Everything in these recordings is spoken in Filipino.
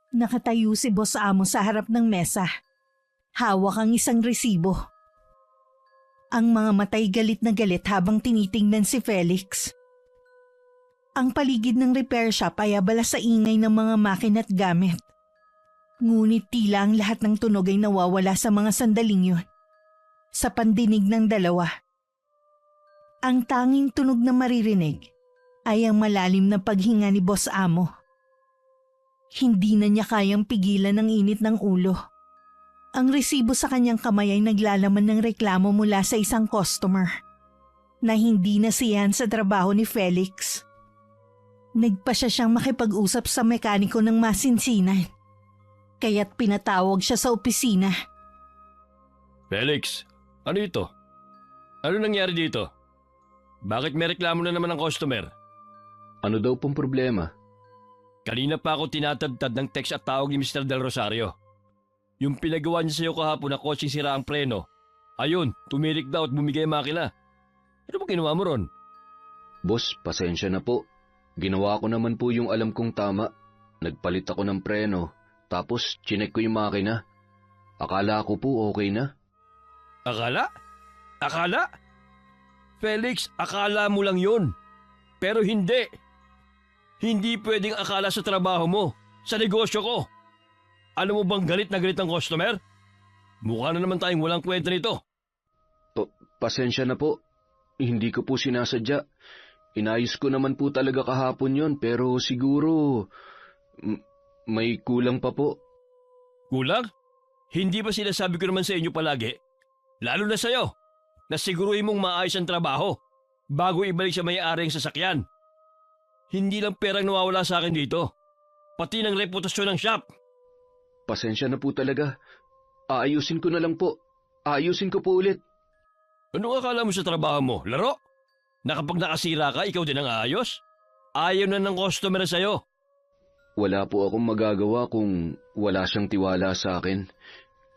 Nakatayo si Boss Amo sa harap ng mesa. Hawak ang isang resibo. Ang mga matay galit na galit habang tinitingnan si Felix. Ang paligid ng repair shop ay abala sa ingay ng mga makina at gamit. Ngunit tila ang lahat ng tunog ay nawawala sa mga sandaling yun. Sa pandinig ng dalawa. Ang tanging tunog na maririnig ay ang malalim na paghinga ni Boss Amo. Hindi na niya kayang pigilan ang init ng ulo. Ang resibo sa kanyang kamay ay naglalaman ng reklamo mula sa isang customer na hindi nasiyahan sa trabaho ni Felix. Nagpa siyang makipag-usap sa mekaniko ng masinsinan, kaya't pinatawag siya sa opisina. Felix, ano ito? Ano nangyari dito? Bakit may reklamo na naman ang customer? Ano daw pong problema? Kanina pa ako tinatadtad ng text at tawag ni Mr. Del Rosario. Yung pinagawa niya sa'yo kahapon na kotseng sira ang preno. Ayun, tumirik daw at bumigay ang makina. Ano ba ginawa mo ron? Boss, pasensya na po. Ginawa ko naman po yung alam kong tama. Nagpalit ako ng preno, tapos chinek ko yung makina. Akala ko po okay na. Akala? Akala? Felix, akala mo lang yun. Pero hindi. Hindi pwedeng akala sa trabaho mo, sa negosyo ko. Alam mo bang galit na galit ang customer? Mukha na naman tayong walang kwenta nito. Pasensya na po. Hindi ko po sinasadya. Inayos ko naman po talaga kahapon yon, pero siguro may kulang pa po. Kulang? Hindi ba sinasabi ko naman sa inyo palagi? Lalo na sa'yo, na siguruhin mong maayos ang trabaho bago ibalik sa may-ari ang sasakyan. Hindi lang perang nawawala sa akin dito, pati ng reputasyon ng shop. Pasensya na po talaga. Aayusin ko na lang po. Aayusin ko po ulit. Anong akala mo sa trabaho mo? Laro? Na kapag nakasira ka, ikaw din ang aayos? Ayaw na ng customer sa'yo. Wala po akong magagawa kung wala siyang tiwala sa akin.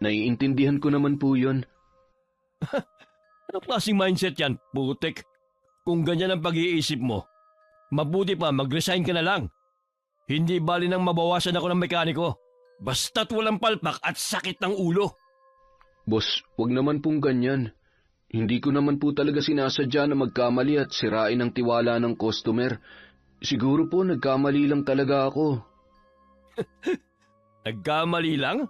Naiintindihan ko naman po yun. Anong klaseng mindset yan, putik? Kung ganyan ang pag-iisip mo, mabuti pa mag-resign ka na lang. Hindi bali nang mabawasan ako ng mekaniko. Basta't walang palpak at sakit ng ulo. Boss, wag naman pong ganyan. Hindi ko naman po talaga sinasadya na magkamali at sirain ang tiwala ng customer. Siguro po nagkamali lang talaga ako. Nagkamali lang?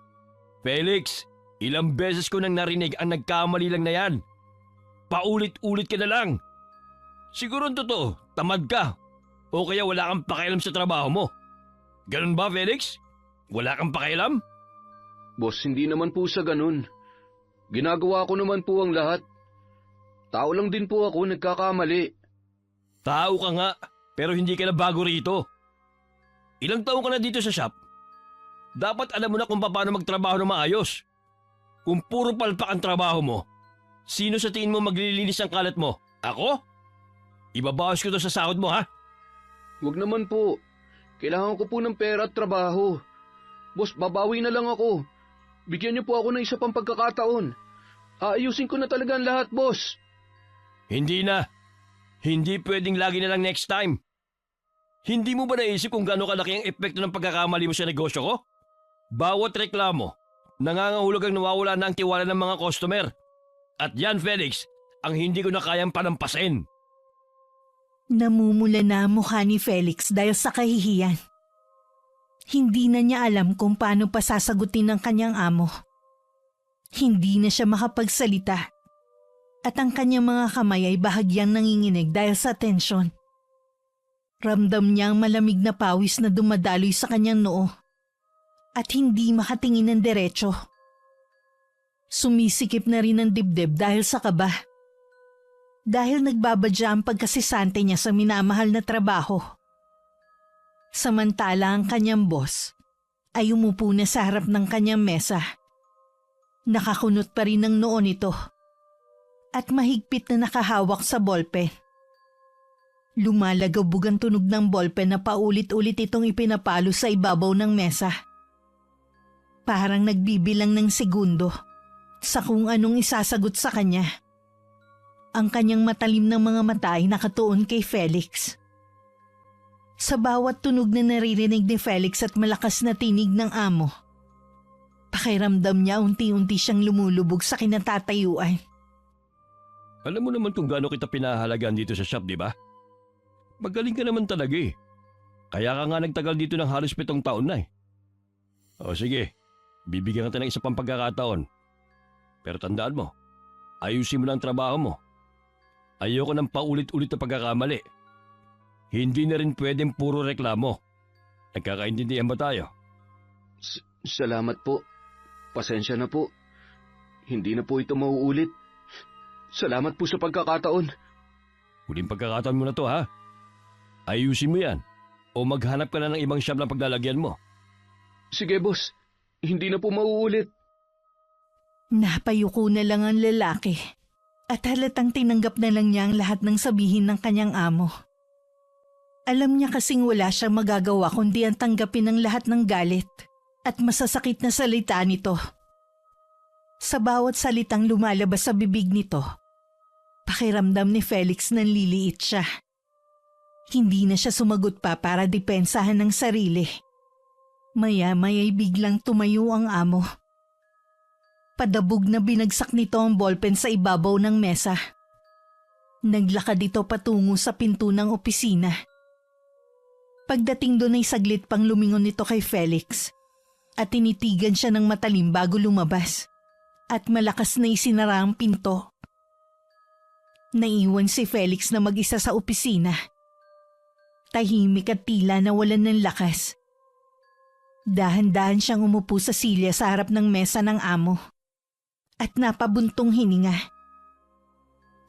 Felix, ilang beses ko nang narinig ang nagkamali lang na yan. Paulit-ulit ka na lang. Siguro ang totoo, tamad ka. O kaya wala kang pakialam sa trabaho mo. Ganun ba, Felix? Wala kang pakialam? Boss, hindi naman po sa ganun. Ginagawa ko naman po ang lahat. Tao lang din po ako, nagkakamali. Tao ka nga, pero hindi ka na bago rito. Ilang taon ka na dito sa shop? Dapat alam mo na kung paano magtrabaho ng maayos. Kung puro palpak ang trabaho mo, sino sa tingin mo maglilinis ng kalat mo? Ako? Ibabawas ko to sa sahod mo, ha? Wag naman po. Kailangan ko po ng pera at trabaho. Boss, babawi na lang ako. Bigyan niyo po ako ng isa pang pagkakataon. Aayusin ko na talaga ang lahat, boss. Hindi na. Hindi pwedeng lagi na lang next time. Hindi mo ba naisip kung gaano kalaki ang epekto ng pagkakamali mo sa negosyo ko? Bawat reklamo, nangangahulog ang nawawala na ang tiwala ng mga customer. At yan, Felix, ang hindi ko na kayang panampasin. Namumula na ang mukha ni Felix dahil sa kahihiyan. Hindi na niya alam kung paano pa sasagutin ng kanyang amo. Hindi na siya makapagsalita. At ang kanyang mga kamay ay bahagyang nanginginig dahil sa tensyon. Ramdam niya ang malamig na pawis na dumadaloy sa kanyang noo. At hindi makatingin ng diretso. Sumisikip na rin ang dibdib dahil sa kaba. Dahil nagbabadya ang pagkasisante niya sa minamahal na trabaho. Samantala ang kanyang boss ay umupo na sa harap ng kanyang mesa. Nakakunot pa rin ang noo nito at mahigpit na nakahawak sa ballpen. Lumalagabog ang tunog ng ballpen na paulit-ulit itong ipinapalo sa ibabaw ng mesa. Parang nagbibilang ng segundo sa kung anong isasagot sa kanya. Ang kanyang matalim ng mga mata ay nakatuon kay Felix. Sa bawat tunog na naririnig ni Felix at malakas na tinig ng amo, pakiramdam niya unti-unti siyang lumulubog sa kinatatayuan. Alam mo naman kung gaano kita pinahalagaan dito sa shop, di ba? Magaling ka naman talaga eh. Kaya ka nga nagtagal dito ng halos 7 taon na eh. O sige, bibigyan kita ng isa pang pagkakataon. Pero tandaan mo, ayusin mo na ang trabaho mo. Ayoko ng paulit-ulit na pagkakamali. Hindi na rin pwedeng puro reklamo. Nagkakaintindihan ba tayo? Salamat po. Pasensya na po. Hindi na po ito mauulit. Salamat po sa pagkakataon. Huling pagkakataon mo na to ha. Ayusin mo yan. O maghanap ka na ng ibang shop na paglalagyan mo. Sige, boss. Hindi na po mauulit. Napayuko na lang ang lalaki at halatang tinanggap na lang niya ang lahat ng sabihin ng kanyang amo. Alam niya kasing wala siyang magagawa kundi ang tanggapin ang lahat ng galit at masasakit na salita nito. Sa bawat salitang lumalabas sa bibig nito, pakiramdam ni Felix nanliliit siya. Hindi na siya sumagot pa para depensahan ng sarili. Maya-maya'y biglang tumayo ang amo. Padabog na binagsak nito ang ballpen sa ibabaw ng mesa. Naglakad ito patungo sa pinto ng opisina. Pagdating doon ay saglit pang lumingon nito kay Felix at tinitigan siya ng matalim bago lumabas at malakas na isinara ang pinto. Naiwan si Felix na mag-isa sa opisina. Tahimik at tila nawalan ng lakas. Dahan-dahan siyang umupo sa silya sa harap ng mesa ng amo at napabuntong hininga.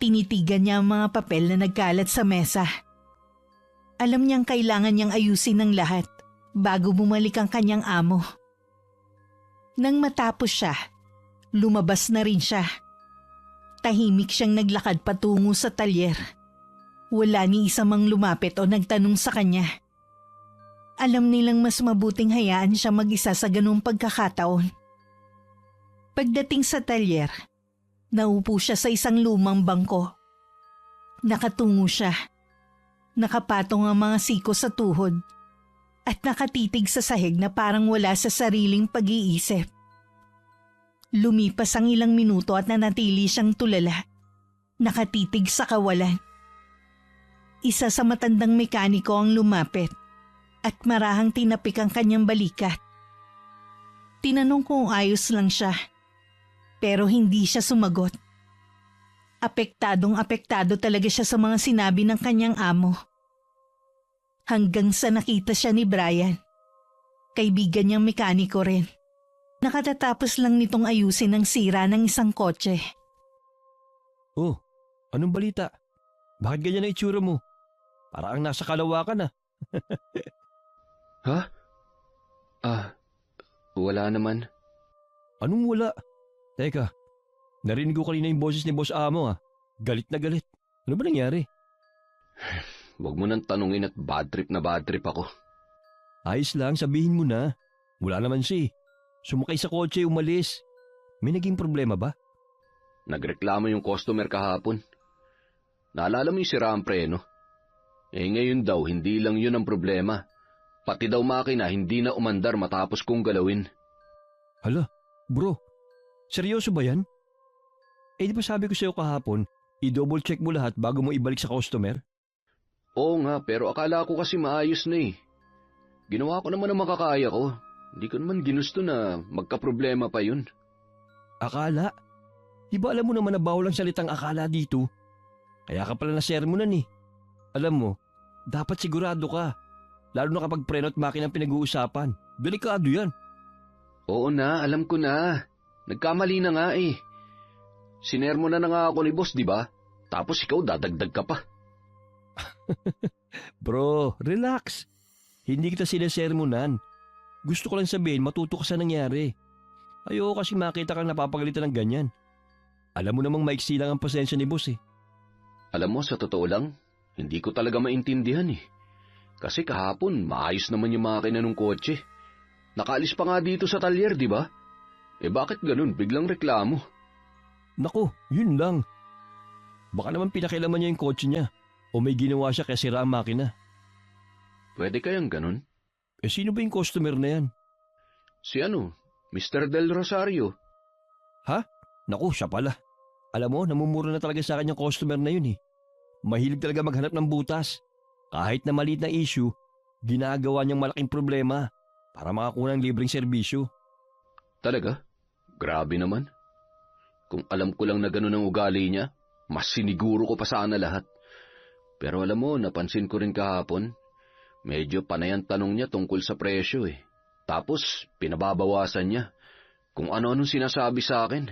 Tinitigan niya ang mga papel na nagkalat sa mesa. Alam niyang kailangan niyang ayusin ang lahat bago bumalik ang kanyang amo. Nang matapos siya, lumabas na rin siya. Tahimik siyang naglakad patungo sa talyer. Wala ni isa mang lumapit o nagtanong sa kanya. Alam nilang mas mabuting hayaan siya mag-isa sa ganung pagkakataon. Pagdating sa talyer, naupo siya sa isang lumang bangko. Nakatungo siya. Nakapatong ang mga siko sa tuhod at nakatitig sa sahig na parang wala sa sariling pag-iisip. Lumipas ang ilang minuto at nanatili siyang tulala, nakatitig sa kawalan. Isa sa matandang mekaniko ang lumapit at marahang tinapik ang kanyang balikat. Tinanong kung ayos lang siya, pero hindi siya sumagot. Apektadong-apektado talaga siya sa mga sinabi ng kanyang amo. Hanggang sa nakita siya ni Brian, kaibigan niyang mekaniko rin. Nakatatapos lang nitong ayusin ang sira ng isang kotse. Oh, anong balita? Bakit ganyan ang itsura mo? Parang nasa kalawakan ah. Ha? Wala naman. Anong wala? Teka, narinig ko kanina yung boses ni Boss Amo ah. Galit na galit. Ano ba nangyari? Huwag mo nang tanungin at bad trip ako. Ayos lang, sabihin mo na. Wala naman siya eh. Sumakay sa kotse, umalis. May naging problema ba? Nagreklamo yung customer kahapon. Naalala mo yung sira ang preno? Ngayon daw, hindi lang yun ang problema. Pati daw makina hindi na umandar matapos kong galawin. Hala, bro. Seryoso ba yan? Di ba sabi ko sa'yo kahapon, i-double check mo lahat bago mo ibalik sa customer? Oo nga, pero akala ko kasi maayos na eh. Ginawa ko naman ang makakaya ko. Hindi ko naman ginusto na magka-problema pa yun. Akala? Di ba alam mo naman na bawal ang salitang akala dito? Kaya ka pala na-sermonan eh. Alam mo, dapat sigurado ka. Lalo na kapag preno at makina ang pinag-uusapan. Delikado yan. Oo na, alam ko na. Nagkamali na nga eh. Sinermo na nga ako ni boss, di ba? Tapos ikaw dadagdag ka pa. Bro, relax. Hindi kita sinasermonan. Gusto ko lang sabihin, matuto ka sa nangyari. Ayoko kasi makita kang napapagalitan ng ganyan. Alam mo namang maiksi lang ang pasensya ni boss eh. Alam mo, sa totoo lang, hindi ko talaga maintindihan eh. Kasi kahapon, maayos naman yung makina ng kotse. Nakaalis pa nga dito sa talyer, di ba? Bakit ganun? Biglang reklamo. Naku, yun lang. Baka naman pinakialaman niya yung kotse niya o may ginawa siya kaya sira ang makina. Pwede kayang ganun? Sino ba yung customer na yan? Si Mr. Del Rosario. Naku, siya pala. Alam mo, namumura na talaga sa akin yung customer na yun eh. Mahilig talaga maghanap ng butas. Kahit na maliit na issue, ginagawa niyang malaking problema para makakuha ng libreng serbisyo. Talaga? Grabe naman. Kung alam ko lang na ganun ang ugali niya, mas siniguro ko pa sana lahat. Pero alam mo, napansin ko rin kahapon, medyo panay ang tanong niya tungkol sa presyo eh. Tapos, pinababawasan niya. Kung ano-anong sinasabi sa akin,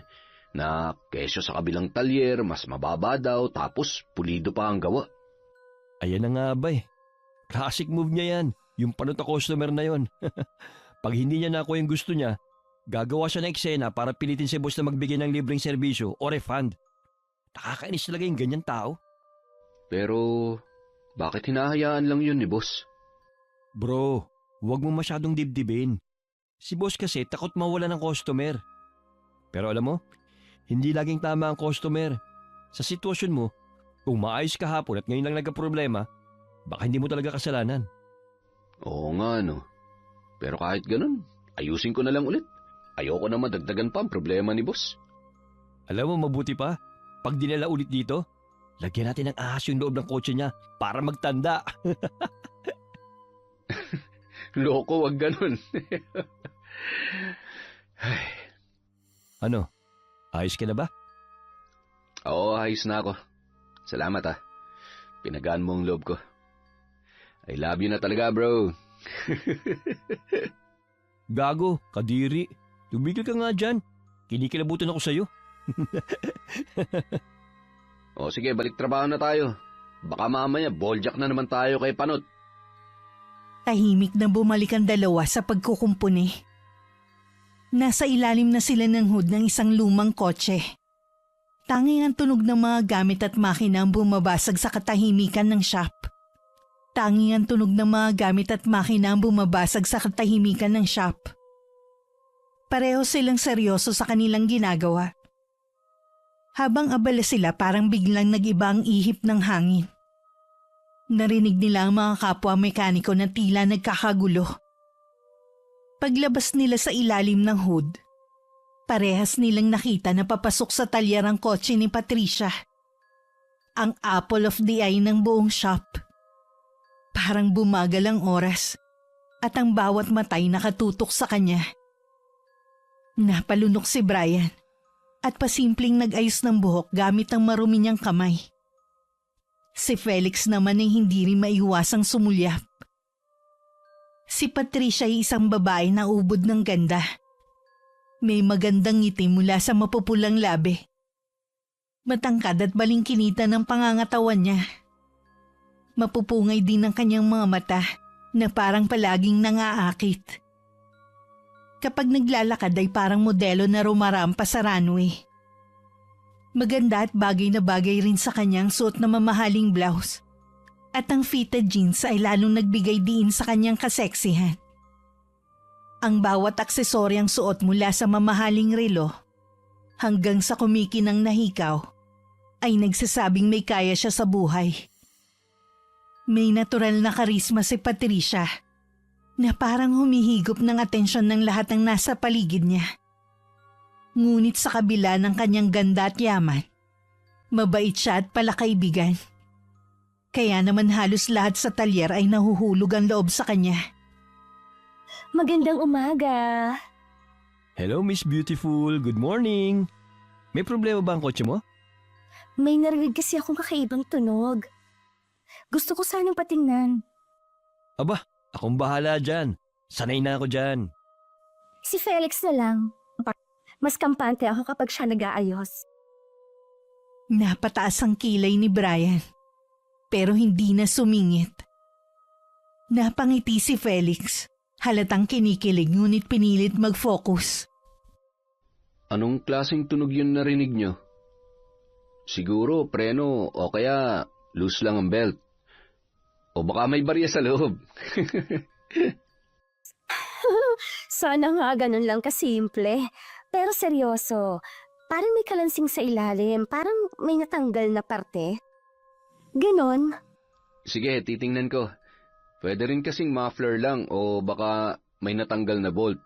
na kesyo sa kabilang talyer, mas mababa daw, tapos pulido pa ang gawa. Ayan na nga ba eh. Classic move niya yan, yung panot customer na yon. Pag hindi niya nakuha yung gusto niya, gagawa siya ng eksena para pilitin si boss na magbigay ng libreng serbisyo o refund. Nakakainis talaga yung ganyan tao. Pero, bakit hinahayaan lang yun ni boss? Bro, huwag mo masyadong dibdibin. Si boss kasi takot mawala ng customer. Pero alam mo, hindi laging tama ang customer. Sa sitwasyon mo, kung maayos ka hapon at ngayon lang nagka-problema, baka hindi mo talaga kasalanan. Oo nga, no. Pero kahit ganun, ayusin ko na lang ulit. Ayoko na madagdagan pa ang problema ni boss. Alam mo, mabuti pa, pag dinala ulit dito, lagyan natin ng ahas yung loob ng kotse niya para magtanda. Loko, wag ganun. Ano? Ayos ka na ba? Oo, ayos na ako. Salamat Pinagaan mo ang loob ko. I love you na talaga, bro. Gago, kadiri. Tumigil ka nga dyan. Kinikilabutan ako sa'yo. O sige, balik trabaho na tayo. Baka mamaya, balljack na naman tayo kay Panot. Tahimik na bumalik ang dalawa sa pagkukumpuni. Nasa ilalim na sila ng hood ng isang lumang kotse. Tanging ang tunog ng mga gamit at makina ang bumabasag sa katahimikan ng shop. Tanging ang tunog ng mga gamit at makina ang bumabasag sa katahimikan ng shop. Pareho silang seryoso sa kanilang ginagawa. Habang abala sila parang biglang nag-iba ang ihip ng hangin. Narinig nila ang mga kapwa mekaniko na tila nagkakagulo. Paglabas nila sa ilalim ng hood, parehas nilang nakita na papasok sa talyer ang kotse ni Patricia. Ang apple of the eye ng buong shop. Parang bumagal ang oras at ang bawat matay nakatutok sa kanya. Napalunok si Brian at pasimpleng nag-ayos ng buhok gamit ang marumi niyang kamay. Si Felix naman ay hindi rin maiwasang sumulyap. Si Patricia ay isang babae na ubod ng ganda. May magandang ngiti mula sa mapupulang labi. Matangkad at balingkinita ng pangangatawan niya. Mapupungay din ang kanyang mga mata na parang palaging nangaakit. Kapag naglalakad ay parang modelo na rumarampa sa runway. Maganda at bagay na bagay rin sa kanyang suot na mamahaling blouse. At ang fitted jeans ay lalong nagbigay diin sa kanyang kaseksihan. Ang bawat aksesoryang suot mula sa mamahaling relo hanggang sa kumikinang nahikaw ay nagsasabing may kaya siya sa buhay. May natural na karisma si Patricia na parang humihigop ng atensyon ng lahat ng nasa paligid niya. Ngunit sa kabila ng kanyang ganda at yaman, mabait siya at palakaibigan. Kaya naman halos lahat sa talyer ay nahuhulog ang loob sa kanya. Magandang umaga. Hello, Miss Beautiful. Good morning. May problema ba ang kotse mo? May narinig kasi akong kakaibang tunog. Gusto ko sanang patingnan. Aba, akong bahala dyan. Sanay na ako dyan. Si Felix na lang. Mas kampante ako kapag siya nag-aayos. Napataas ang kilay ni Brian, pero hindi na sumingit. Napangiti si Felix, halatang kinikilig ngunit pinilit mag-focus. Anong klaseng tunog yun narinig nyo? Siguro preno o kaya loose lang ang belt. O baka may barya sa loob. Sana nga ganun lang kasimple. Pero seryoso, parang may kalansing sa ilalim, parang may natanggal na parte. Ganon. Sige, titingnan ko. Pwede rin kasing muffler lang o baka may natanggal na bolt.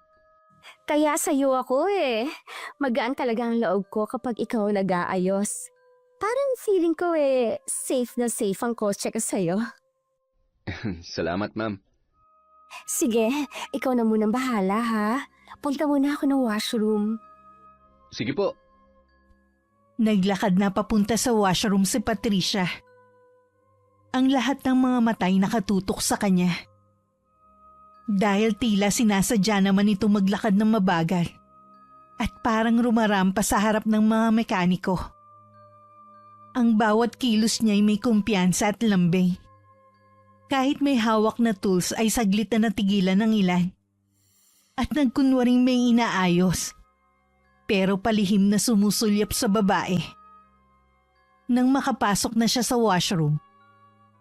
Kaya sa'yo ako eh. Magaan talaga ang loob ko kapag ikaw nag-aayos. Parang feeling ko safe na safe ang kotse ko sa'yo. Salamat, ma'am. Sige, ikaw na munang bahala ha. Punta muna ako ng washroom. Sige po. Naglakad na papunta sa washroom si Patricia. Ang lahat ng mga matay nakatutok sa kanya. Dahil tila sinasadya naman ito maglakad ng mabagal at parang rumarampa sa harap ng mga mekaniko. Ang bawat kilos niya ay may kumpiyansa at lambing. Kahit may hawak na tools ay saglit na natigilan ng ilan. At nagkunwaring may inaayos. Pero palihim na sumusulyap sa babae. Nang makapasok na siya sa washroom,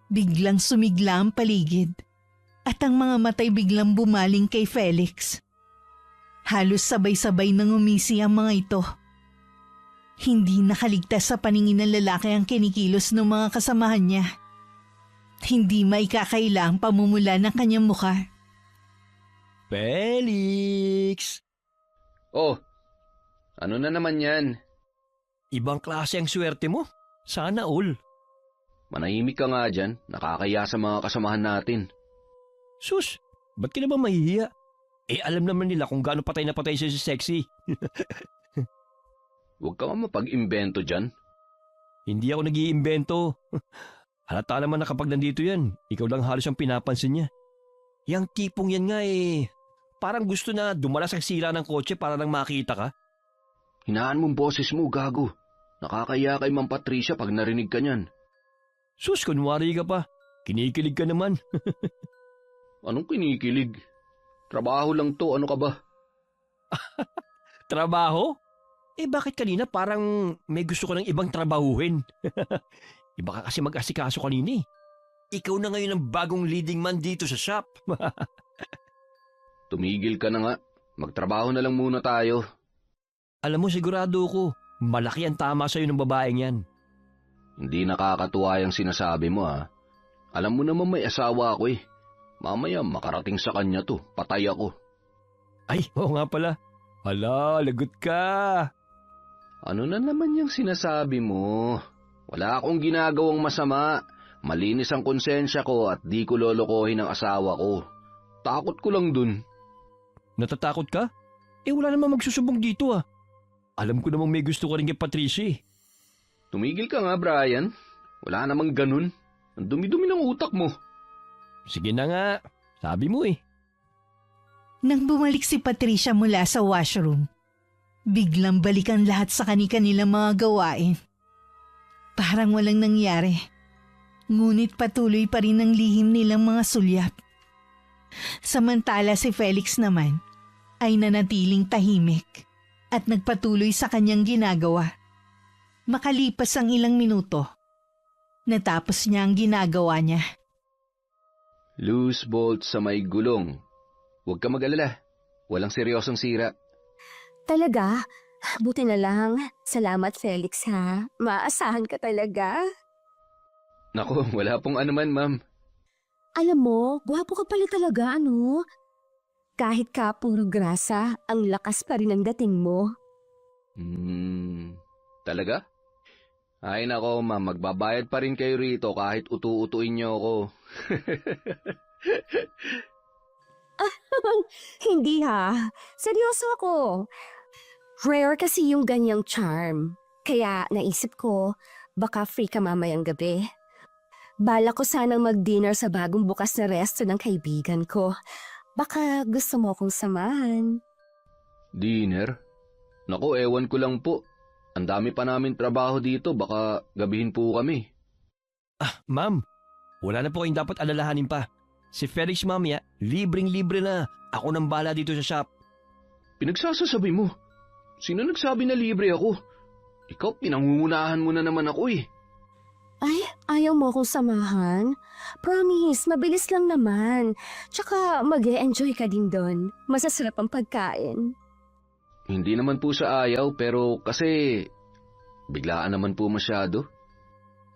biglang sumigla ang paligid at ang mga matay biglang bumaling kay Felix. Halos sabay-sabay nang umisi ang mga ito. Hindi nakaligtas sa paningin ng lalaki ang kinikilos ng mga kasamahan niya. Hindi maikakaila ang pamumula ng kanyang mukha. Felix! Oh, ano na naman yan? Ibang klase ang swerte mo. Sana all. Manahimik ka nga dyan, nakakaya sa mga kasamahan natin. Sus, ba't ka naman mahihiya? Alam naman nila kung gaano patay na patay siya si Sexy. Huwag ka nga mapag-imbento dyan. Hindi ako nag-iimbento. Halata naman na kapag nandito yan, ikaw lang halos ang pinapansin niya. Yang tipong yan nga parang gusto na dumalas ang sira ng kotse para lang makita ka. Hinaan mong boses mo, gago. Nakakaya kay Ma'am Patricia pag narinig ka niyan. Sus, kunwari ka pa. Kinikilig ka naman. Anong kinikilig? Trabaho lang to, ano ka ba? Trabaho? Bakit kanina parang may gusto ko ng ibang trabahuhin? Iba ka kasi mag-asikaso kanina eh. Ikaw na ngayon ang bagong leading man dito sa shop. Tumigil ka na nga. Magtrabaho na lang muna tayo. Alam mo, sigurado ko, malaki ang tama sa'yo ng babaeng yan. Hindi nakakatuwa yung sinasabi mo ha. Alam mo naman may asawa ako eh. Mamaya makarating sa kanya to, patay ako. Ay, oo nga pala. Hala, lagot ka. Ano na naman yung sinasabi mo? Wala akong ginagawang masama. Malinis ang konsensya ko at di ko lolokohin ang asawa ko. Takot ko lang dun. Natatakot ka? Wala namang magsusubong dito ah. Alam ko namang may gusto ka rin kay Patricia eh. Tumigil ka nga, Brian. Wala namang ganun. Ang dumi-dumi ng utak mo. Sige na nga, sabi mo eh. Nang bumalik si Patricia mula sa washroom, biglang balikan lahat sa kanilang mga gawain. Parang walang nangyari. Ngunit patuloy pa rin ang lihim nilang mga sulyap. Samantala si Felix naman ay nanatiling tahimik at nagpatuloy sa kanyang ginagawa. Makalipas ang ilang minuto, natapos niya ang ginagawa niya. Loose bolt sa may gulong. Huwag ka mag-alala. Walang seryosong sira. Talaga? Buti na lang. Salamat Felix ha. Maasahan ka talaga. Naku, wala pong anuman, ma'am. Alam mo, gwapo ka pala talaga ano? Kahit ka puro grasa, ang lakas pa rin ang dating mo. Talaga? Ay nako, ma'am, magbabayad pa rin kayo rito kahit utu-utuin niyo ako. Hindi ha. Seryoso ako. Rare kasi yung ganyang charm. Kaya naisip ko, baka free ka mamayang gabi. Bala ko sanang mag-dinner sa bagong bukas na resto ng kaibigan ko. Baka gusto mo akong samahan. Dinner? Naku, ewan ko lang po. Ang dami pa namin trabaho dito, baka gabihin po kami. Ma'am, wala na po kayong dapat alalahanin pa. Si Felix mamaya, libreng-libre na. Ako nang bala dito sa shop. Pinagsasasabi mo? Sino nagsabi na libre ako? Ikaw, pinangungunahan mo na naman ako eh. Ay, ayaw mo akong samahan? Promise, mabilis lang naman. Tsaka mag-e-enjoy ka din doon. Masasarap ang pagkain. Hindi naman po sa ayaw, pero kasi biglaan naman po masyado.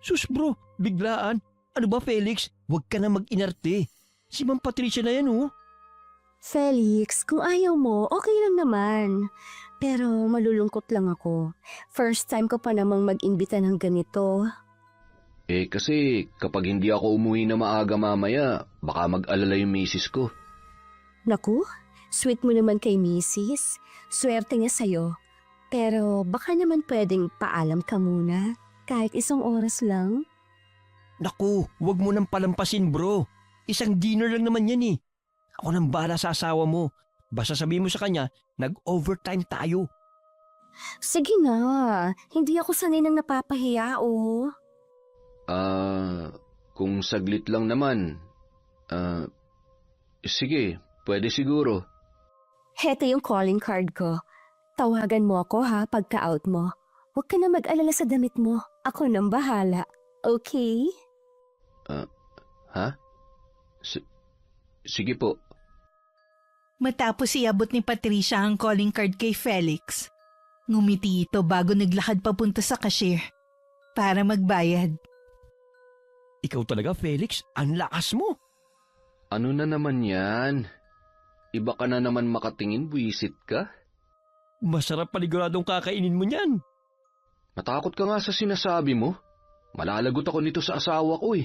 Sus bro, biglaan. Ano ba Felix? Huwag ka na mag-inarte. Si Ma'am Patricia na yan, oh. Felix, kung ayaw mo, okay lang naman. Pero malulungkot lang ako. First time ko pa namang mag-imbita ng ganito. Kasi kapag hindi ako umuwi na maaga mamaya, baka mag-alala yung misis ko. Naku, sweet mo naman kay Mrs. Swerte niya sa'yo. Pero baka naman pwedeng paalam ka muna. Kahit isang oras lang. Naku, huwag mo nang palampasin, bro. Isang dinner lang naman yan, eh. Ako nang bahala sa asawa mo. Basta sabihin mo sa kanya, nag-overtime tayo. Sige na, hindi ako sanay nang napapahiya, oh. Kung saglit lang naman. Sige, pwede siguro. Heto yung calling card ko. Tawagan mo ako ha pagka-out mo. Huwag ka na mag-alala sa damit mo. Ako nang bahala. Okay? Ha? Sige po. Matapos iabot ni Patricia ang calling card kay Felix, ngumiti ito bago naglakad papunta sa cashier para magbayad. Ikaw talaga, Felix. Ang lakas mo. Ano na naman yan? Iba ka na naman makatingin, buwisit ka? Masarap paniguradong kakainin mo niyan. Matakot ka nga sa sinasabi mo. Malalagot ako nito sa asawa ko eh.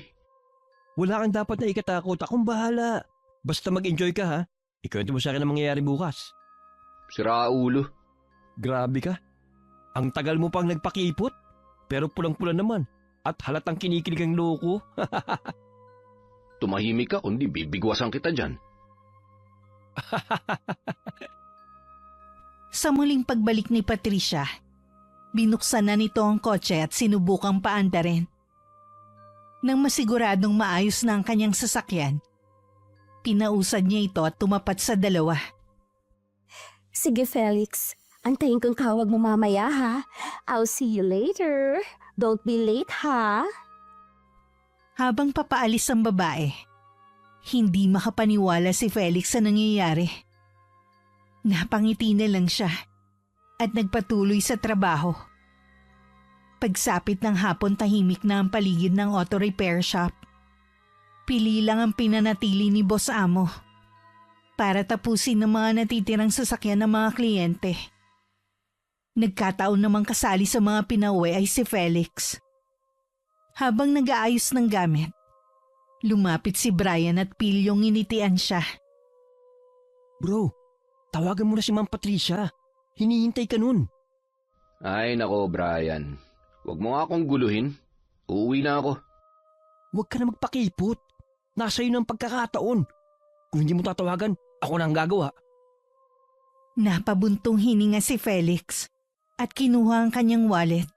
Wala kang dapat na ikatakot. Akong bahala. Basta mag-enjoy ka, ha? Ikwento mo sa akin ang mangyayari bukas. Sira ulo. Grabe ka. Ang tagal mo pang nagpakipot. Pero pulang-pula naman. At halatang kinikilig ang loko. Tumahimik ka kundi bibigwasan kita dyan. Sa muling pagbalik ni Patricia, binuksan na nito ang kotse at sinubukang paandarin. Nang masiguradong maayos na ang kanyang sasakyan, pinausad niya ito at tumapat sa dalawa. Sige, Felix. Antayin kong kawag mo mamaya, ha? I'll see you later. Don't be late, ha? Habang papaalis ang babae, hindi makapaniwala si Felix sa nangyayari. Napangiti na lang siya at nagpatuloy sa trabaho. Pagsapit ng hapon, tahimik na ang paligid ng auto repair shop. Pili lang ang pinanatili ni Boss Amo para tapusin ng mga natitirang sasakyan ng mga kliyente. Nagkataon namang kasali sa mga pinauwi ay si Felix. Habang nag-aayos ng gamit, lumapit si Brian at pilyong initian siya. Bro, tawagan mo na si Ma'am Patricia. Hinihintay ka nun. Ay nako, Brian. Huwag mo nga akong guluhin. Uuwi na ako. Huwag ka na magpakipot. Nasa iyo ng pagkakataon. Kung hindi mo tatawagan, ako na ang gagawa. Napabuntong hininga si Felix at kinuha ang kanyang wallet.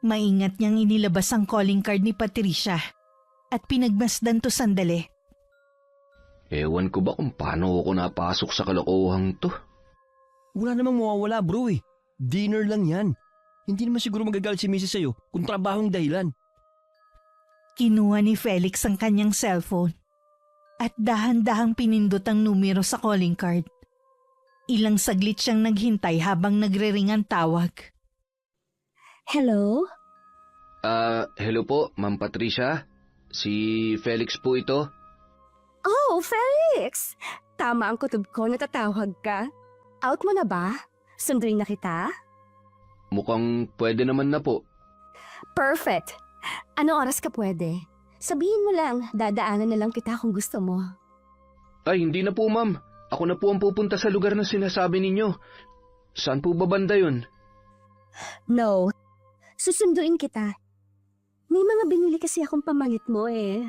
Maingat niyang inilabas ang calling card ni Patricia at pinagmasdan to sandali. Ewan ko ba kung paano ako napasok sa kalokohang to? Wala namang mawawala, bro, eh. Dinner lang yan. Hindi naman siguro magagalit si Mrs. sa'yo kung trabahong dahilan. Kinuha ni Felix ang kanyang cellphone at dahan-dahang pinindot ang numero sa calling card. Ilang saglit siyang naghintay habang nagre-ring ang tawag. Hello? Hello po, Ma'am Patricia. Si Felix po ito. Oh, Felix! Tama ang kutob ko, natatawag ka. Out mo na ba? Sunduin na kita? Mukhang pwede naman na po. Perfect! Anong oras ka pwede? Sabihin mo lang, dadaanan na lang kita kung gusto mo. Ay, hindi na po, ma'am. Ako na po ang pupunta sa lugar na sinasabi ninyo. Saan po ba banda yun? No, susunduin kita. May mga binili kasi akong pamangit mo eh.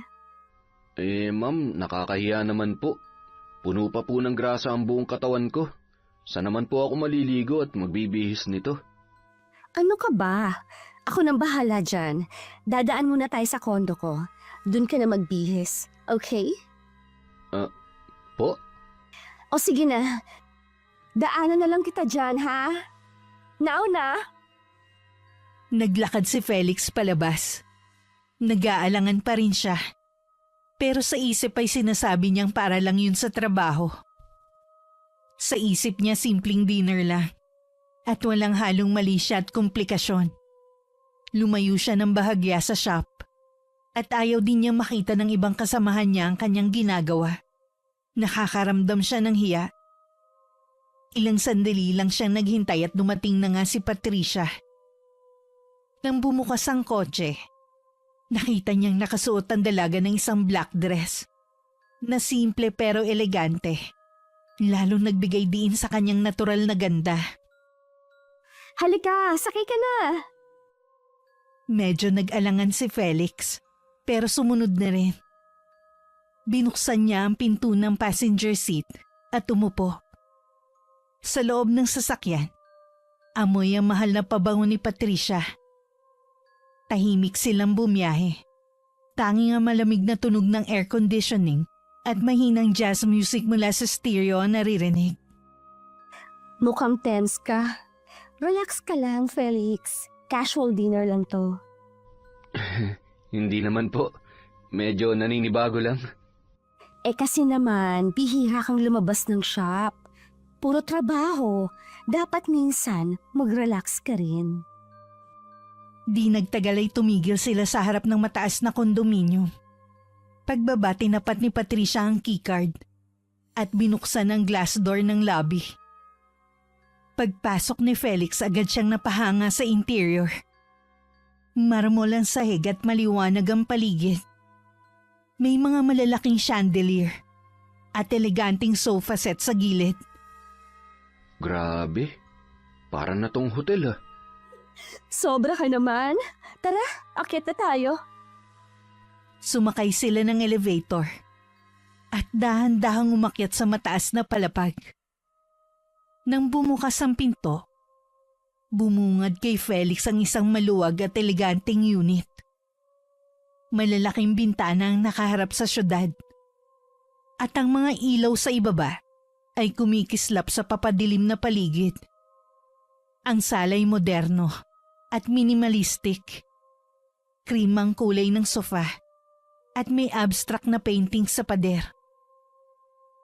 Ma'am, nakakahiya naman po. Puno pa po ng grasa ang buong katawan ko. Saan naman po ako maliligo at magbibihis nito? Ano ka ba? Ako nang bahala dyan. Dadaan muna tayo sa kondo ko. Doon ka na magbihis, okay? Po? O sige na. Daanan na lang kita dyan, ha? Now na! Naglakad si Felix palabas. Nag-aalangan pa rin siya. Pero sa isip ay sinasabi niyang para lang yun sa trabaho. Sa isip niya simpleng dinner lang. At walang halong mali siya at komplikasyon. Lumayo siya ng bahagya sa shop. At ayaw din niyang makita ng ibang kasamahan niya ang kanyang ginagawa. Nakakaramdam siya ng hiya. Ilang sandali lang siyang naghintay at dumating na nga si Patricia. Nang bumukas ang kotse, nakita niyang nakasuot ang dalaga ng isang black dress na simple pero elegante. Lalong nagbigay diin sa kanyang natural na ganda. Halika, sakay ka na. Medyo nag-alangan si Felix, pero sumunod na rin. Binuksan niya ang pinto ng passenger seat at umupo. Sa loob ng sasakyan, amoy ang mahal na pabango ni Patricia. Tahimik silang bumiyahe. Tanging ang malamig na tunog ng air conditioning at mahinang jazz music mula sa stereo ang naririnig. Mukhang tense ka. Relax ka lang, Felix. Casual dinner lang to. Hindi naman po. Medyo naninibago lang. Eh kasi naman, bihira kang lumabas ng shop. Puro trabaho. Dapat minsan, mag-relax ka rin. Di nagtagal ay tumigil sila sa harap ng mataas na kondominium. Pagbaba, tinapat ni Patricia ang keycard at binuksan ang glass door ng lobby. Pagpasok ni Felix, agad siyang napahanga sa interior. Marmol ang sahig at maliwanag ang paligid. May mga malalaking chandelier at eleganteng sofa set sa gilid. Grabe. Parang na tong hotel Sobra ka naman. Tara, akyat na tayo. Sumakay sila ng elevator at dahan-dahang umakyat sa mataas na palapag. Nang bumukas ang pinto, bumungad kay Felix ang isang maluwag at eleganteng unit. Malalaking bintana ang nakaharap sa syudad at ang mga ilaw sa ibaba ay kumikislap sa papadilim na paligid. Ang salay moderno at minimalistic. Cream ang kulay ng sofa at may abstract na painting sa pader.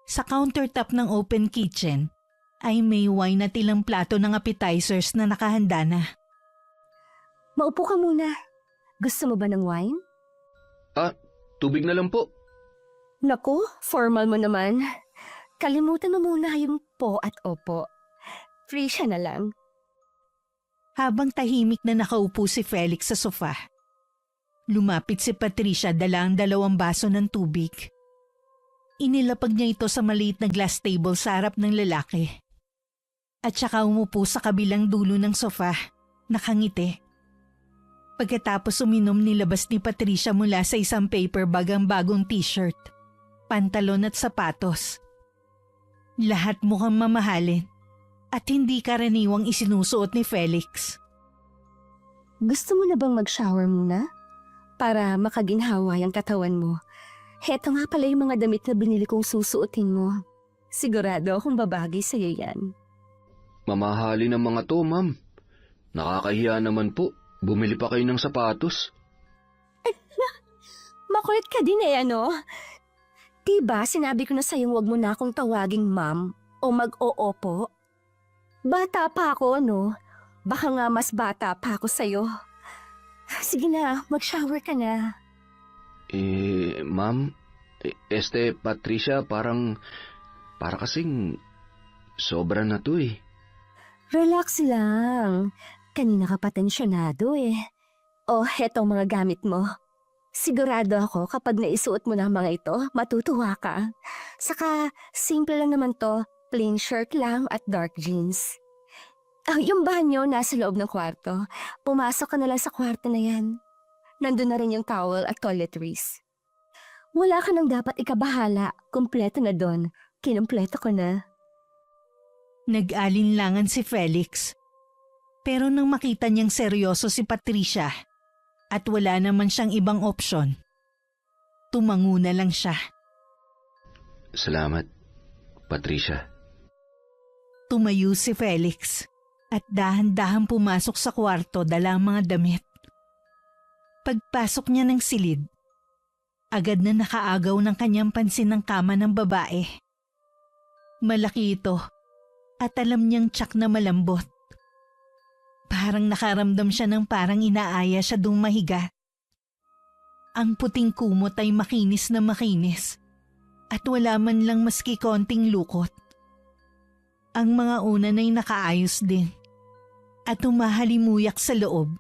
Sa countertop ng open kitchen ay may wine at ilang plato ng appetizers na nakahanda na. Maupo ka muna. Gusto mo ba ng wine? Tubig na lang po. Naku, formal mo naman. Kalimutan mo muna yung po at opo. Free siya na lang. Habang tahimik na nakaupo si Felix sa sofa, lumapit si Patricia dala ang 2 baso ng tubig. Inilapag niya ito sa maliit na glass table sa harap ng lalaki. At saka umupo sa kabilang dulo ng sofa, nakangiti. Pagkatapos uminom, nilabas ni Patricia mula sa isang paper bag ang bagong t-shirt, pantalon at sapatos. Lahat mukhang mamahalin at hindi karaniwang isinusuot ni Felix. Gusto mo na bang mag-shower muna? Para makaginhawa yung katawan mo. Heto nga pala yung mga damit na binili kong susuotin mo. Sigurado akong babagay sa'yo yan. Mamahalin ang mga to, ma'am. Nakakahiya naman po. Bumili pa kayo ng sapatos. Makulit ka din ano? Diba sinabi ko na sa'yo huwag mo na akong tawaging ma'am o mag-oopo? Bata pa ako, no? Baka nga mas bata pa ako sa'yo. Sige na, mag-shower ka na. Ma'am, Patricia, para kasing sobra na to Relax lang. Kanina ka patensyonado Oh, hetong mga gamit mo. Sigurado ako kapag naisuot mo na ang mga ito, matutuwa ka. Saka, simple lang naman to. Plain shirt lang at dark jeans. Yung banyo nasa loob ng kwarto. Pumasok ka na lang sa kwarto na yan. Nandun na rin yung towel at toiletries. Wala ka nang dapat ikabahala. Kumpleto na doon. Kinumpleto ko na. Nag-alinlangan si Felix. Pero nang makita niyang seryoso si Patricia at wala naman siyang ibang opsyon, tumango na lang siya. Salamat, Patricia. Tumayo si Felix at dahan-dahan pumasok sa kwarto dala ang mga damit. Pagpasok niya ng silid, agad na nakaagaw ng kanyang pansin ng kama ng babae. Malaki ito at alam niyang tiyak na malambot. Parang nakaramdam siya ng parang inaaya siya dung mahiga. Ang puting kumot ay makinis na makinis at wala man lang maski konting lukot. Ang mga unan ay nakaayos din at umahalimuyak sa loob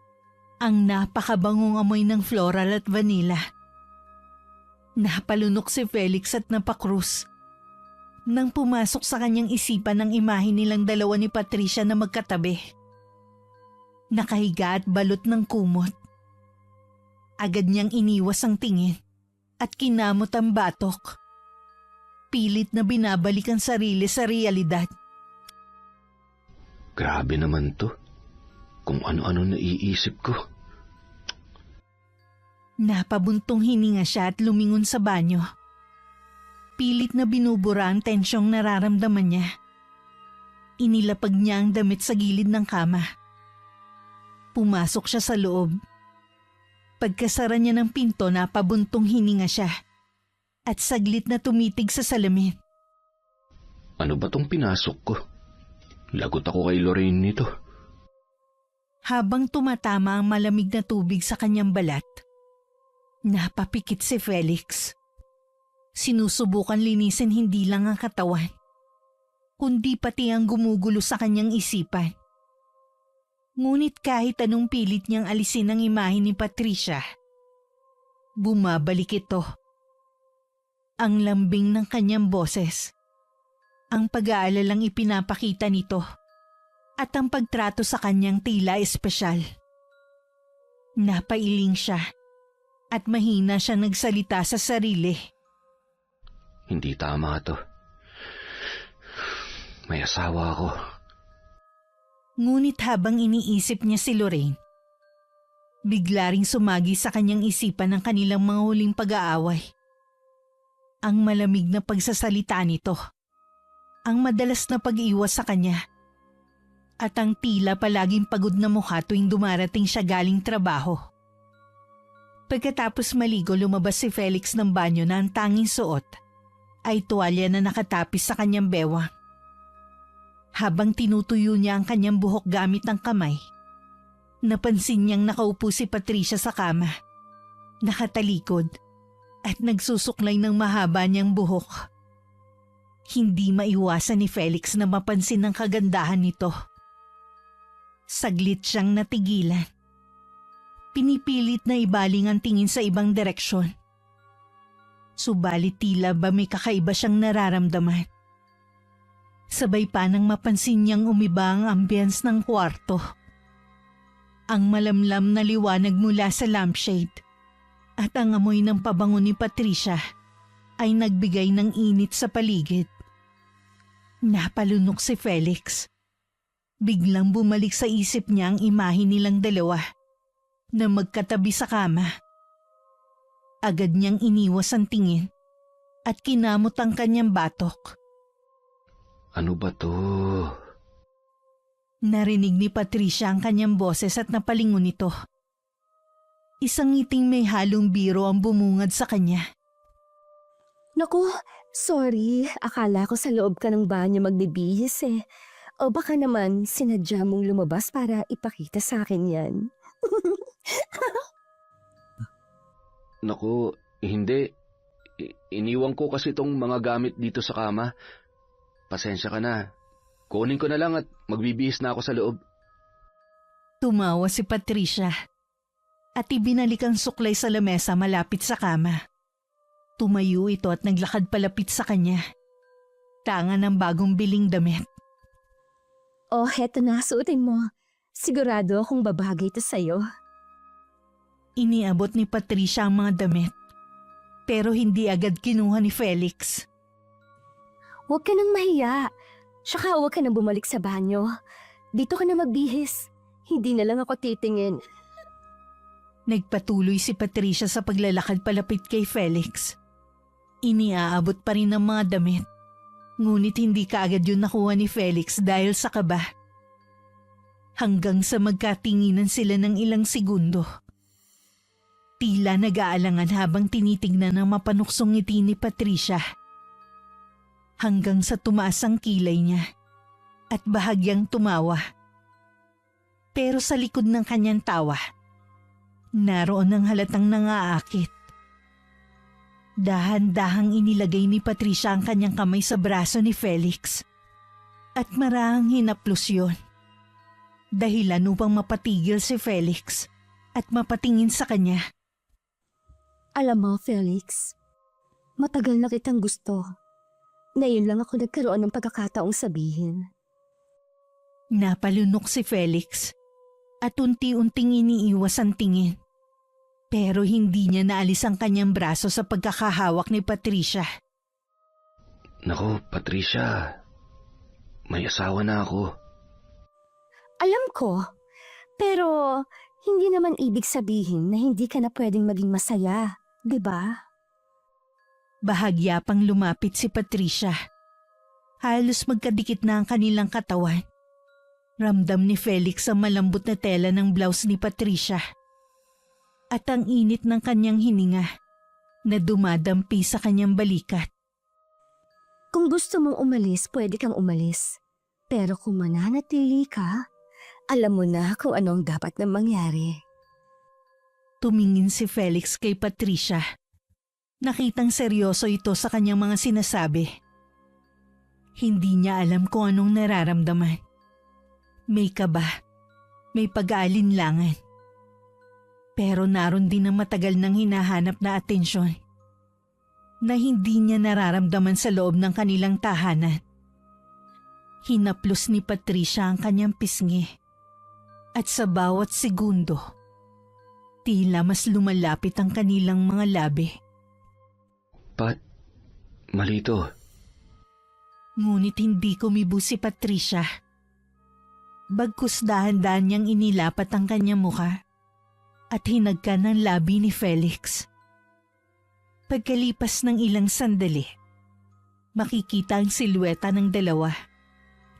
ang napakabangong amoy ng floral at vanilla. Napalunok si Felix at napakrus nang pumasok sa kanyang isipan ang imahe nilang dalawa ni Patricia na magkatabi. Nakahiga at balot ng kumot. Agad niyang iniwas ang tingin at kinamot ang batok. Pilit na binabalik ang sarili sa realidad. Grabe naman to. Kung ano-ano naiisip ko. Napabuntong hininga siya at lumingon sa banyo. Pilit na binubura ang tensyong nararamdaman niya. Inilapag niya ang damit sa gilid ng kama. Pumasok siya sa loob. Pagkasara niya ng pinto, napabuntong hininga siya at saglit na tumitig sa salamin. Ano ba tong pinasok ko? Lagot ako kay Lorraine nito. Habang tumatama ang malamig na tubig sa kanyang balat, napapikit si Felix. Sinusubukan linisin hindi lang ang katawan, kundi pati ang gumugulo sa kanyang isipan. Ngunit kahit anong pilit niyang alisin ang imahe ni Patricia, bumabalik ito. Ang lambing ng kanyang boses, ang pag-aalalang ipinapakita nito, at ang pagtrato sa kanyang tila espesyal. Napailing siya at mahina siya nagsalita sa sarili. Hindi tama to. May asawa ako. Ngunit habang iniisip niya si Lorraine, bigla ring sumagi sa kanyang isipan ang kanilang mga huling pag-aaway. Ang malamig na pagsasalita nito, ang madalas na pag-iwas sa kanya, at ang tila palaging pagod na mukha tuwing dumarating siya galing trabaho. Pagkatapos maligo, lumabas si Felix ng banyo na ang tanging suot ay tuwalya na nakatapis sa kanyang bewang. Habang tinutuyo niya ang kanyang buhok gamit ang kamay, napansin niyang nakaupo si Patricia sa kama, nakatalikod at nagsusuklay ng mahaba niyang buhok. Hindi maiwasan ni Felix na mapansin ang kagandahan nito. Saglit siyang natigilan. Pinipilit na ibaling ang tingin sa ibang direksyon. Subalit tila ba may kakaiba siyang nararamdaman. Sabay pa nang mapansin niyang umiba ang ambience ng kwarto. Ang malamlam na liwanag mula sa lampshade at ang amoy ng pabango ni Patricia ay nagbigay ng init sa paligid. Napalunok si Felix. Biglang bumalik sa isip niya ang imahe nilang dalawa na magkatabi sa kama. Agad niyang iniwas ang tingin at kinamot ang kanyang batok. Ano ba to? Narinig ni Patricia ang kanyang boses at napalingon ito. Isang ngiting may halong biro ang bumungad sa kanya. Naku, sorry. Akala ko sa loob ka ng banyo magbibihis eh. O baka naman sinadya mong lumabas para ipakita sa akin yan. Naku, hindi. Iniwan ko kasi itong mga gamit dito sa kama. Pasensya ka na. Kunin ko na lang at magbibihis na ako sa loob. Tumawa si Patricia at ibinalik ang suklay sa lamesa malapit sa kama. Tumayo ito at naglakad palapit sa kanya. Tanga ng bagong biling damit. Oh, heto na, suotin mo. Sigurado akong babagay ito sa'yo. Iniabot ni Patricia ang mga damit, pero hindi agad kinuha ni Felix. Huwag ka nang mahiya. Tsaka huwag ka nang bumalik sa banyo. Dito ka na magbihis. Hindi na lang ako titingin. Nagpatuloy si Patricia sa paglalakad palapit kay Felix. Iniaabot pa rin ang mga damit. Ngunit hindi kaagad yun nakuha ni Felix dahil sa kaba. Hanggang sa magkatinginan sila ng ilang segundo. Tila nag-aalangan habang tinitignan ang mapanuksong ngiti ni Patricia. Hanggang sa tumaas ang kilay niya at bahagyang tumawa. Pero sa likod ng kanyang tawa, naroon ang halatang nangaakit. Dahan-dahang inilagay ni Patricia ang kanyang kamay sa braso ni Felix. At marahang hinaplos yun. Dahilan upang mapatigil si Felix at mapatingin sa kanya. Alam mo, Felix, matagal na kitang gusto. Ngayon lang ako nagkaroon ng pagkakataong sabihin. Napalunok si Felix at unti-unting iniiwas ang tingin. Pero hindi niya naalis ang kanyang braso sa pagkakahawak ni Patricia. Nako, Patricia. May asawa na ako. Alam ko, pero hindi naman ibig sabihin na hindi ka na pwedeng maging masaya, di ba? Bahagya pang lumapit si Patricia. Halos magkadikit na ang kanilang katawan. Ramdam ni Felix ang malambot na tela ng blouse ni Patricia. At ang init ng kanyang hininga na dumadampi sa kanyang balikat. Kung gusto mong umalis, pwede kang umalis. Pero kung mananatili ka, alam mo na kung anong dapat na mangyari. Tumingin si Felix kay Patricia. Nakitang seryoso ito sa kanyang mga sinasabi. Hindi niya alam kung anong nararamdaman. May kaba, may pag-aalinlangan. Pero naroon din ang matagal nang hinahanap na atensyon na hindi niya nararamdaman sa loob ng kanilang tahanan. Hinaplos ni Patricia ang kanyang pisngi at sa bawat segundo, tila mas lumalapit ang kanilang mga labi. Pat, mali to. Ngunit hindi kumibo si Patricia. Bagkus dahan-dahan niyang inilapat ang kanyang mukha at hinagkan ang labi ni Felix. Pagkalipas ng ilang sandali, makikita ang silweta ng dalawa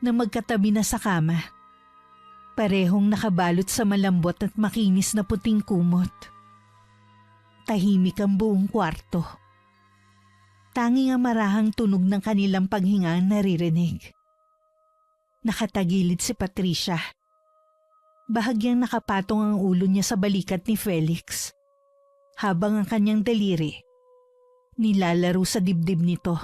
na magkatabi na sa kama. Parehong nakabalot sa malambot at makinis na puting kumot. Tahimik ang buong kwarto. Tanging ang marahang tunog ng kanilang paghinga ang naririnig. Nakatagilid si Patricia. Bahagyang nakapatong ang ulo niya sa balikat ni Felix, habang ang kanyang daliri nilalaro sa dibdib nito.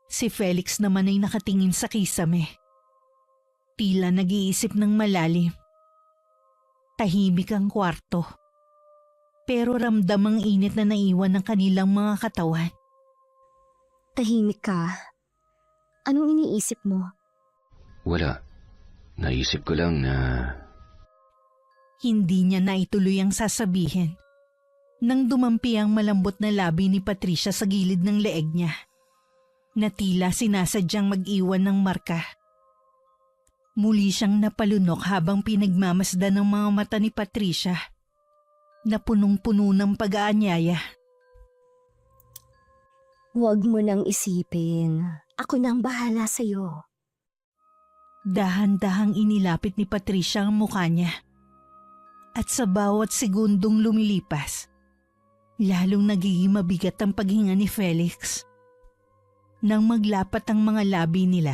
Si Felix naman ay nakatingin sa kisame. Tila nag-iisip ng malalim. Tahimik ang kwarto. Pero ramdam ang init na naiwan ng kanilang mga katawan. Tahimik ka. Anong iniisip mo? Wala. Naisip ko lang na... Hindi niya naituloy ang sasabihin nang dumampi ang malambot na labi ni Patricia sa gilid ng leeg niya na tila sinasadyang mag-iwan ng marka. Muli siyang napalunok habang pinagmamasdan ng mga mata ni Patricia na punong-puno ng pag-aanyaya. Huwag mo nang isipin. Ako nang bahala sa'yo. Dahan-dahang inilapit ni Patricia ang mukha niya. At sa bawat segundong lumilipas, lalong nagiging mabigat ang paghinga ni Felix. Nang maglapat ang mga labi nila,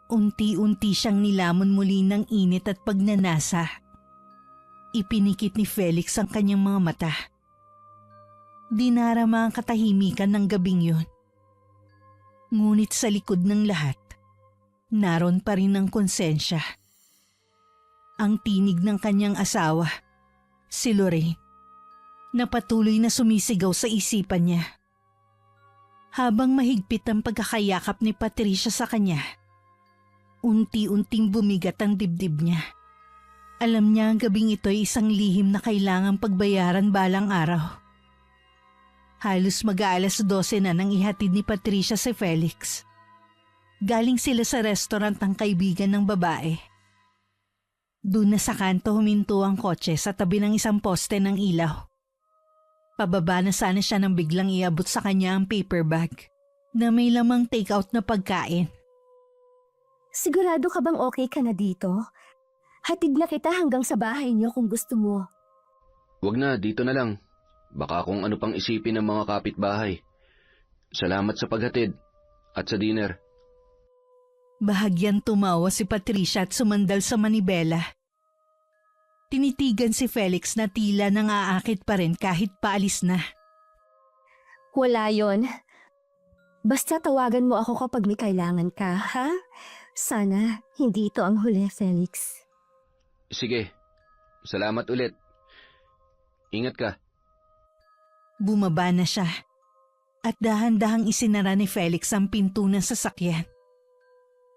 unti-unti siyang nilamon muli ng init at pagnanasa. Ipinikit ni Felix ang kanyang mga mata. Dinarama ang katahimikan ng gabing yun. Ngunit sa likod ng lahat, naroon pa rin ang konsensya. Ang tinig ng kanyang asawa, si Lorraine, na patuloy na sumisigaw sa isipan niya. Habang mahigpit ang pagkakayakap ni Patricia sa kanya, unti-unting bumigat ang dibdib niya. Alam niya ang gabing ito ay isang lihim na kailangang pagbayaran balang araw. Halos mag-aalas 12 na nang ihatid ni Patricia si Felix. Galing sila sa restaurant ng kaibigan ng babae. Doon na sa kanto huminto ang kotse sa tabi ng isang poste ng ilaw. Pababa na sana siya nang biglang iabot sa kanya ang paper bag na may lamang take-out na pagkain. Sigurado ka bang okay ka na dito? Hatid na kita hanggang sa bahay niyo kung gusto mo. Wag na, dito na lang. Baka kung ano pang isipin ng mga kapitbahay. Salamat sa paghatid at sa dinner. Bahagyan tumawa si Patricia at sumandal sa manibela. Tinitigan si Felix na tila nang aakit pa rin kahit paalis na. Wala yon. Basta tawagan mo ako kapag may kailangan ka, ha? Sana hindi ito ang huli, Felix. Sige, salamat ulit. Ingat ka. Bumaba na siya at dahan-dahang isinara ni Felix ang pinto ng sasakyan.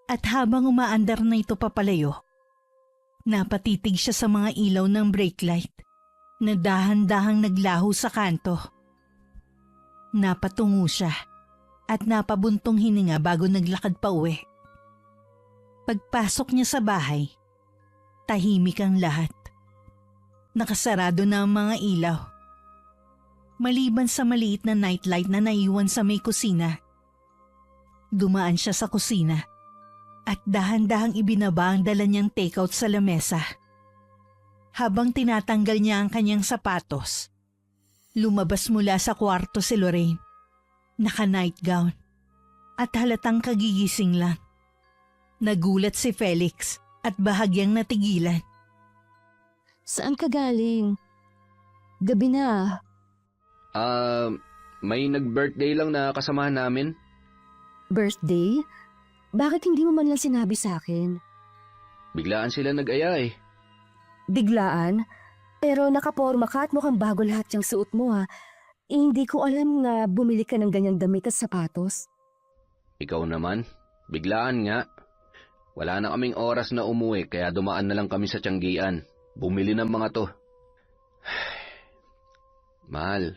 At habang umaandar na ito papalayo, napatitig siya sa mga ilaw ng brake light na dahan-dahang naglaho sa kanto. Napatungo siya at napabuntong hininga bago naglakad pa uwi. Pagpasok niya sa bahay, tahimik ang lahat. Nakasarado na ang mga ilaw. Maliban sa maliit na nightlight na naiwan sa may kusina. Dumaan siya sa kusina at dahan-dahang ibinaba ang dala niyang takeout sa lamesa. Habang tinatanggal niya ang kanyang sapatos, lumabas mula sa kwarto si Lorraine, naka-nightgown at halatang kagigising lang. Nagulat si Felix at bahagyang natigilan. Saan ka galing? Gabi na. May nag-birthday lang na kasamahan namin. Birthday? Bakit hindi mo man lang sinabi sa akin? Biglaan sila nag-aya eh. Biglaan? Pero nakaporma ka at mukhang bago lahat yung suot mo ha. Hindi ko alam na bumili ka ng ganyang damit at sapatos. Ikaw naman, biglaan nga. Wala na kaming oras na umuwi kaya dumaan na lang kami sa Tianggian. Bumili ng mga to. Mahal,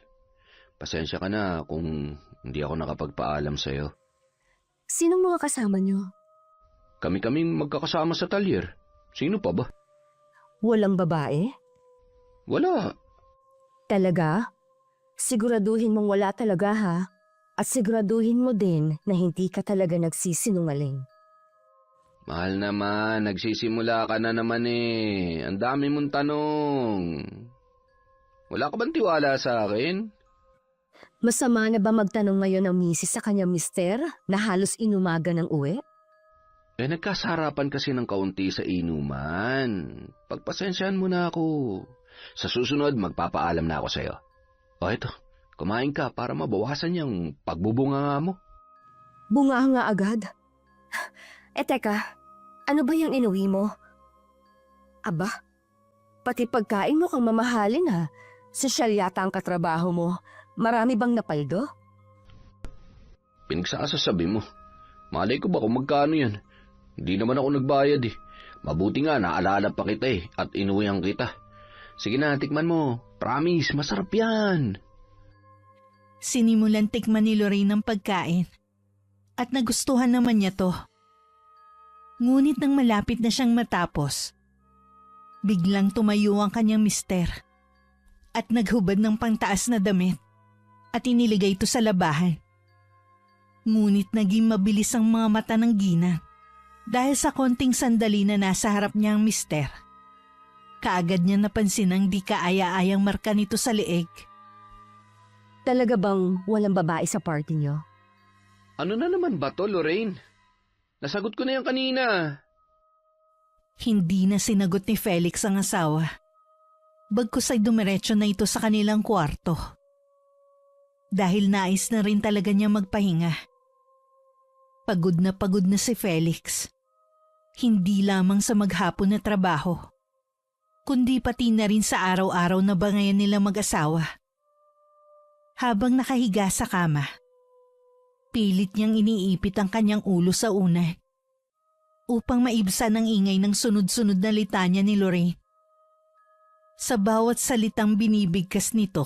pasensya ka na kung hindi ako nakapagpaalam sa'yo. Sinong mga kasama nyo? Kami-kaming magkakasama sa talyer. Sino pa ba? Walang babae? Wala. Talaga? Siguraduhin mong wala talaga ha? At siguraduhin mo din na hindi ka talaga nagsisinungaling. Mahal naman, nagsisimula ka na naman eh. Ang dami mong tanong. Wala ka bang tiwala sa akin? Masama na ba magtanong ngayon ng misis sa kanyang mister na halos inumaga ng uwi? Nagkasarapan kasi ng kaunti sa inuman. Pagpasensyahan mo na ako. Sa susunod, magpapaalam na ako sa'yo. O eto, kumain ka para mabawasan yung pagbubunga mo. Bunga nga agad? Teka, ano ba yung inuwi mo? Aba, pati pagkain mo kang mamahalin ha. Sosyal yata ang katrabaho mo. Marami bang napaldo? Pinagsasasabi mo. Malay ko ba kung magkano yan? Hindi naman ako nagbayad eh. Mabuti nga naalala pa kita eh at inuwihan kita. Sige na, tikman mo. Promise, masarap yan. Sinimulan tikman ni Lorraine ang pagkain at nagustuhan naman niya to. Ngunit nang malapit na siyang matapos, biglang tumayo ang kanyang mister at naghubad ng pangtaas na damit at iniligay ito sa labahan. Ngunit naging mabilis ang mga mata ng Gina dahil sa konting sandali na nasa harap niya ang mister. Kaagad niya napansin ang di kaaya-ayang marka nito sa leeg. Talaga bang walang babae sa party niyo? Ano na naman ba to, Lorraine? Nasagot ko na yan kanina. Hindi na sinagot ni Felix ang asawa. Bagkus ay dumiretso na ito sa kanilang kwarto. Dahil nais na rin talaga niya magpahinga. Pagod na si Felix. Hindi lamang sa maghapon na trabaho, kundi pati na rin sa araw-araw na bangayan nila mag-asawa. Habang nakahiga sa kama, pilit niyang iniipit ang kanyang ulo sa unan upang maibsan ang ingay ng sunod-sunod na litanya ni Lorraine. Sa bawat salitang binibigkas nito,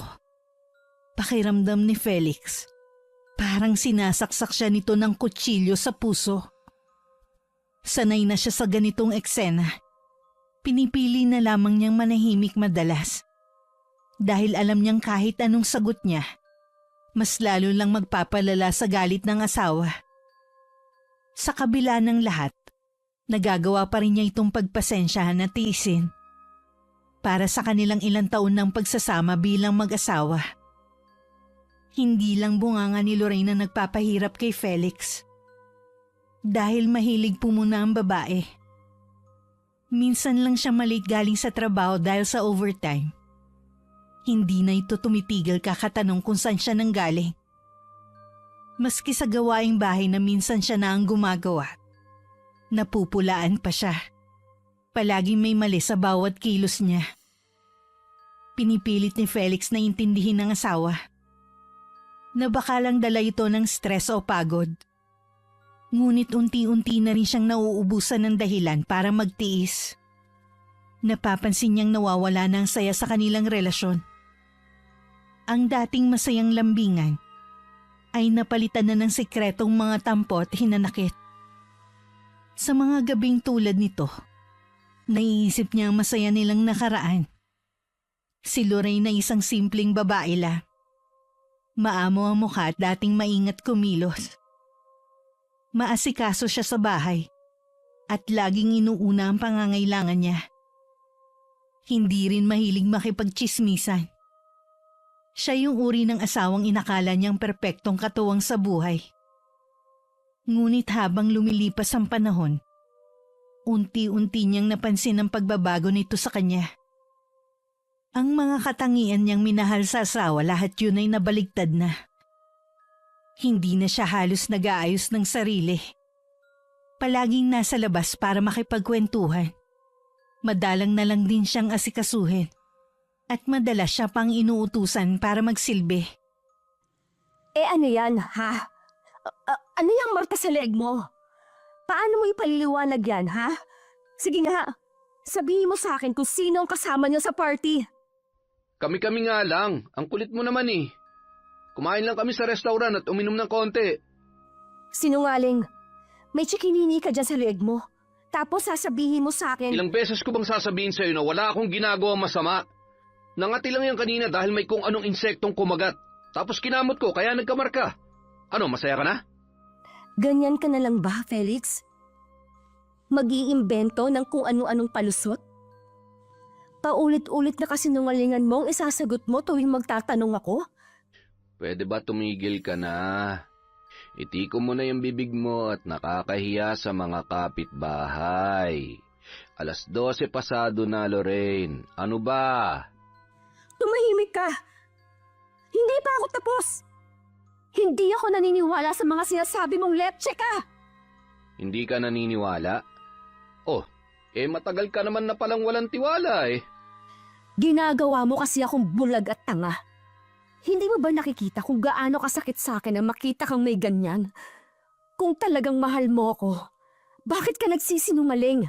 pakiramdam ni Felix, parang sinasaksak siya nito ng kutsilyo sa puso. Sanay na siya sa ganitong eksena. Pinipili na lamang niyang manahimik madalas. Dahil alam niyang kahit anong sagot niya, mas lalo lang magpapalala sa galit ng asawa. Sa kabila ng lahat, nagagawa pa rin niya itong pagpasensyahan at tiisin para sa kanilang ilang taon ng pagsasama bilang mag-asawa. Hindi lang bunganga ni Lorraine na nagpapahirap kay Felix. Dahil mahilig po muna ang babae. Minsan lang siya malate galing sa trabaho dahil sa overtime. Hindi na ito tumitigil kakatanong kung saan siya nanggaling Maski sa gawaing bahay na minsan siya na ang gumagawa, napupulaan pa siya. Palaging may mali sa bawat kilos niya. Pinipilit ni Felix na intindihin ng asawa na baka lang dala ito ng stress o pagod. Ngunit unti-unti na rin siyang nauubusan ng dahilan para magtiis. Napapansin niyang nawawala ng saya sa kanilang relasyon. Ang dating masayang lambingan ay napalitan na ng sikretong mga tampo at hinanakit. Sa mga gabing tulad nito, naiisip niya ang masaya nilang nakaraan. Si Lorraine na isang simpleng babae lang. Maamo ang mukha at dating maingat kumilos. Maasikaso siya sa bahay at laging inuuna ang pangangailangan niya. Hindi rin mahilig makipagtsismisan. Siya yung uri ng asawang inakala niyang perpektong katuwang sa buhay. Ngunit habang lumilipas ang panahon, unti-unti niyang napansin ang pagbabago nito sa kanya. Ang mga katangian niyang minahal sa asawa, lahat yun ay nabaligtad na. Hindi na siya halos nag-aayos ng sarili. Palaging nasa labas para makipagkwentuhan. Madalang na lang din siyang asikasuhin. At madalas siya pang inuutusan para magsilbi. Ano yan, ha? Ano yung marka sa leeg mo? Paano mo ipaliliwanag yan, ha? Sige nga, sabihin mo sa akin kung sino ang kasama niyo sa party. Kami-kami nga lang. Ang kulit mo naman eh. Kumain lang kami sa restaurant at uminom ng konti. Sinungaling. May chikinini ka dyan sa leeg mo. Tapos sasabihin mo sa akin... Ilang beses ko bang sasabihin sa'yo na wala akong ginagawa masama? Nangati lang yan kanina dahil may kung anong insektong kumagat. Tapos kinamot ko kaya nagkamarka. Ano, masaya ka na? Ganyan ka na lang ba, Felix? Mag-iimbento ng kung ano-anong palusot? Paulit-ulit na kasinungalingan mo ang isasagot mo tuwing magtatanong ako? Pwede ba tumigil ka na? Itiko mo na yung bibig mo at nakakahiya sa mga kapitbahay. 12:00 pasado na, Lorraine. Ano ba? Tumahimik ka! Hindi pa ako tapos! Hindi ako naniniwala sa mga sinasabi mong lepche ka! Hindi ka naniniwala? Oh, matagal ka naman na palang walang tiwala eh. Ginagawa mo kasi akong bulag at tanga. Hindi mo ba nakikita kung gaano kasakit sa akin na makita kang may ganyan? Kung talagang mahal mo ako, bakit ka nagsisinungaling?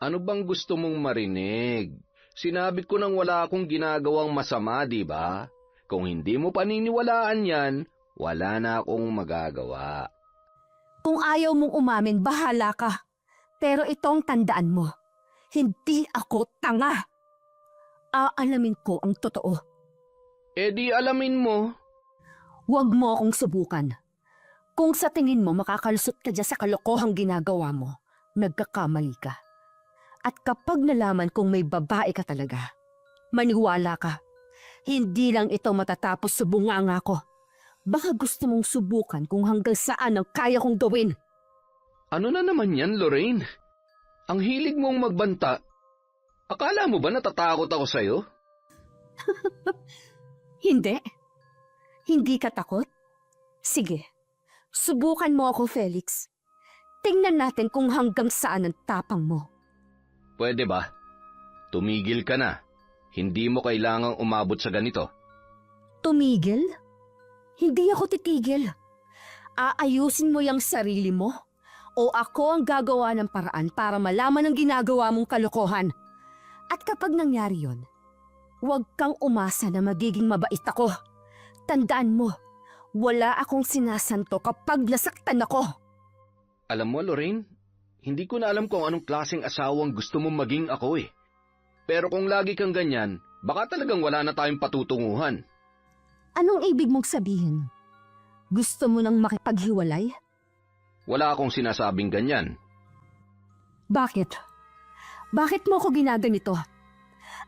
Ano bang gusto mong marinig? Sinabi ko nang wala akong ginagawang masama, di ba? Kung hindi mo paniniwalaan yan, wala na akong magagawa. Kung ayaw mong umamin, bahala ka. Pero itong tandaan mo, hindi ako tanga. Aalamin ko ang totoo. Di alamin mo. Huwag mo akong subukan. Kung sa tingin mo makakalusot ka dyan sa kalokohang ginagawa mo, nagkakamali ka. At kapag nalaman kong may babae ka talaga, maniwala ka. Hindi lang ito matatapos sa bunganga ko. Baka gusto mong subukan kung hanggang saan ang kaya kong gawin. Ano na naman yan, Lorraine? Ang hilig mong magbanta. Akala mo ba natatakot ako sa'yo? Hindi. Hindi ka takot? Sige, subukan mo ako, Felix. Tingnan natin kung hanggang saan ang tapang mo. Pwede ba? Tumigil ka na. Hindi mo kailangang umabot sa ganito. Tumigil? Hindi ako titigil. Aayusin mo yung sarili mo o ako ang gagawa ng paraan para malaman ang ginagawa mong kalokohan. At kapag nangyari yon, huwag kang umasa na magiging mabait ako. Tandaan mo, wala akong sinasanto kapag nasaktan ako. Alam mo, Lorraine, hindi ko na alam kung anong klaseng asawang gusto mong maging ako eh. Pero kung lagi kang ganyan, baka talagang wala na tayong patutunguhan. Anong ibig mong sabihin? Gusto mo nang makipaghiwalay? Wala akong sinasabing ganyan. Bakit? Bakit mo ako ginaganito?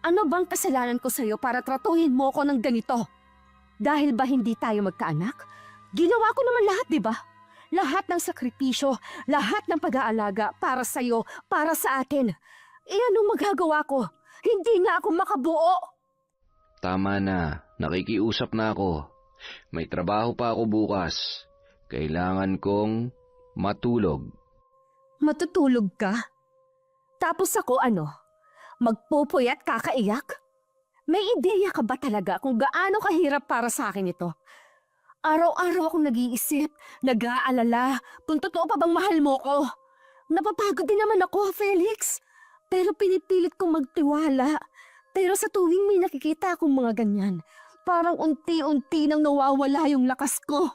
Ano bang kasalanan ko sa'yo para tratuhin mo ako ng ganito? Dahil ba hindi tayo magkaanak? Ginawa ko naman lahat, di ba? Lahat ng sakripisyo, lahat ng pag-aalaga para sa'yo, para sa atin. Anong magagawa ko? Hindi nga ako makabuo. Tama na, nakikiusap na ako. May trabaho pa ako bukas. Kailangan kong matulog. Matutulog ka? Tapos ako ano? Magpupuyat kakaiyak? May ideya ka ba talaga kung gaano kahirap para sa akin ito? Araw-araw akong nag-iisip, nag-aalala, kung totoo pa bang mahal mo ko. Napapagod din naman ako, Felix. Pero pinipilit kong magtiwala. Pero sa tuwing may nakikita akong mga ganyan, parang unti-unti nang nawawala yung lakas ko.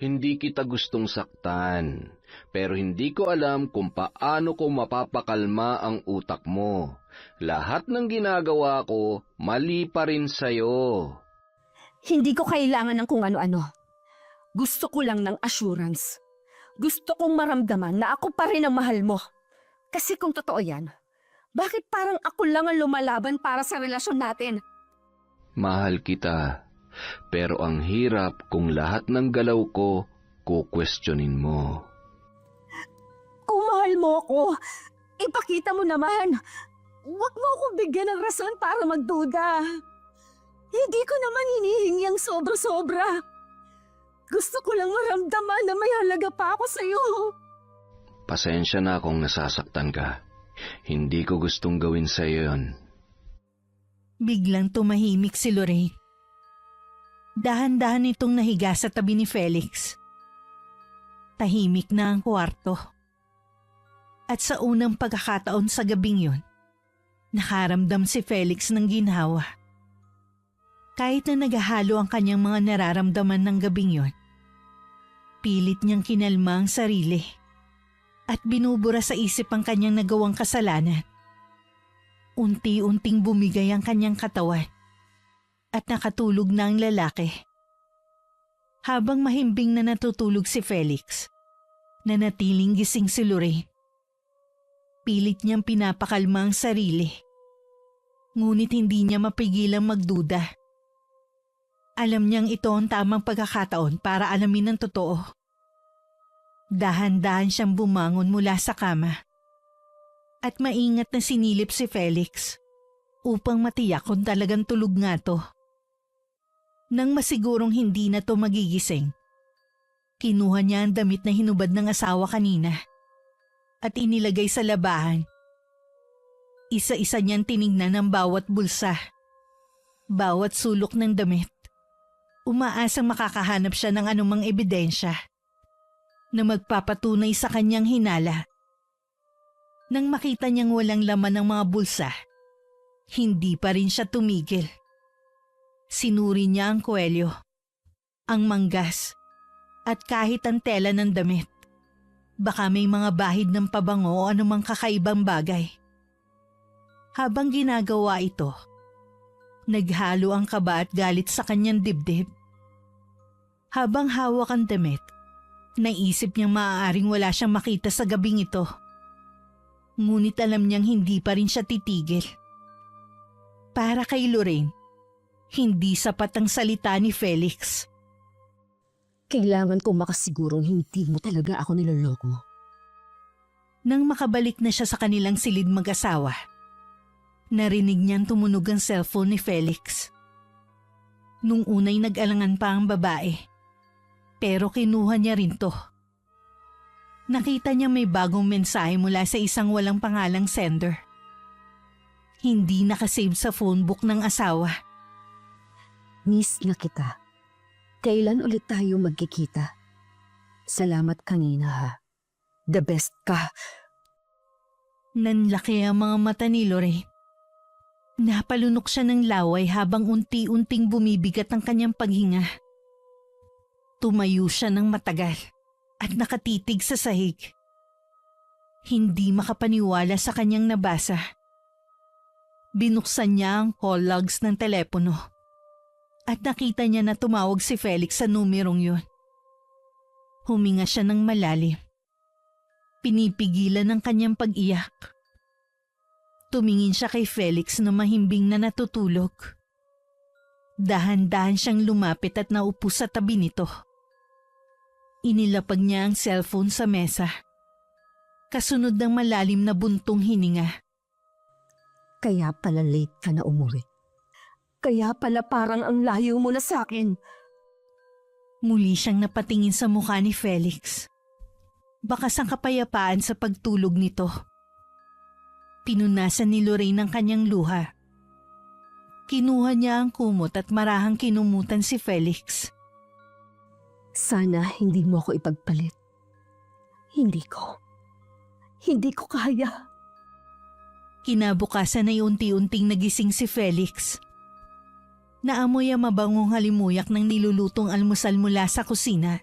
Hindi kita gustong saktan, pero hindi ko alam kung paano ko mapapakalma ang utak mo. Lahat ng ginagawa ko, mali pa rin sa'yo. Hindi ko kailangan ng kung ano-ano. Gusto ko lang ng assurance. Gusto kong maramdaman na ako pa rin ang mahal mo. Kasi kung totoo yan, bakit parang ako lang ang lumalaban para sa relasyon natin? Mahal kita, pero ang hirap kung lahat ng galaw ko, kukwestiyonin mo. Kung mahal mo ako, ipakita mo naman. Huwag mo akong bigyan ng rason para magduda. Hindi ko naman hinihingi ang sobra-sobra. Gusto ko lang maramdaman na may halaga pa ako sa'yo. Pasensya na kung nasasaktan ka. Hindi ko gustong gawin sa'yo yun. Biglang tumahimik si Lorraine. Dahan-dahan itong nahiga sa tabi ni Felix. Tahimik na ang kwarto. At sa unang pagkakataon sa gabing yun, nakaramdam si Felix ng ginhawa. Kahit na naghahalo ang kanyang mga nararamdaman ng gabing yun, pilit niyang kinalma ang sarili at binubura sa isip ang kanyang nagawang kasalanan. Unti-unting bumigay ang kanyang katawan at nakatulog na ang lalaki. Habang mahimbing na natutulog si Felix, nanatiling gising si Lorraine. Pilit niyang pinapakalma ang sarili. Ngunit hindi niya mapigilang magduda. Alam niyang ito ang tamang pagkakataon para alamin ang totoo. Dahan-dahan siyang bumangon mula sa kama. At maingat na sinilip si Felix upang matiyak kung talagang tulog nga to. Nang masigurong hindi na to magigising, kinuha niya ang damit na hinubad ng asawa kanina at inilagay sa labahan. Isa-isa niyang tinignan ang bawat bulsa, bawat sulok ng damit. Umaasang makakahanap siya ng anumang ebidensya na magpapatunay sa kanyang hinala. Nang makita niyang walang laman ng mga bulsa, hindi pa rin siya tumigil. Sinuri niya ang kwelyo, ang manggas, at kahit ang tela ng damit. Baka may mga bahid ng pabango o anumang kakaibang bagay. Habang ginagawa ito, naghalo ang kaba at galit sa kanyang dibdib. Habang hawak ang damit, naisip niyang maaaring wala siyang makita sa gabing ito. Ngunit alam niyang hindi pa rin siya titigil. Para kay Lorraine, hindi sapat ang salita ni Felix. Kailangan ko makasigurong hindi mo talaga ako niloloko. Nang makabalik na siya sa kanilang silid mag-asawa, narinig niyang tumunog ang cellphone ni Felix. Nung unay nag-alangan pa ang babae, pero kinuha niya rin to. Nakita niya may bagong mensahe mula sa isang walang pangalang sender. Hindi nakasave sa phone book ng asawa. Miss na kita. Kailan ulit tayo magkikita? Salamat kanina ha. The best ka. Nanlaki ang mga mata ni Lorraine. Napalunok siya ng laway habang unti-unting bumibigat ang kanyang paghinga. Tumayo siya ng matagal at nakatitig sa sahig. Hindi makapaniwala sa kanyang nabasa. Binuksan niya ang call logs ng telepono at nakita niya na tumawag si Felix sa numerong yun. Huminga siya ng malalim. Pinipigilan ang kanyang pag-iyak. Tumingin siya kay Felix na mahimbing na natutulog. Dahan-dahan siyang lumapit at naupo sa tabi nito. Inilapag niya ang cellphone sa mesa. Kasunod ng malalim na buntong hininga. Kaya pala late ka na umuwi. Kaya pala parang ang layo mo na sa akin. Muli siyang napatingin sa mukha ni Felix. Bakas ang kapayapaan sa pagtulog nito. Pinunasan ni Lorraine ang kanyang luha. Kinuha niya ang kumot at marahang kinumutan si Felix. Sana hindi mo ako ipagpalit. Hindi ko kaya. Kinabukasan ay unti-unting nagising si Felix. Naamoy ang mabangong halimuyak ng nilulutong almusal mula sa kusina.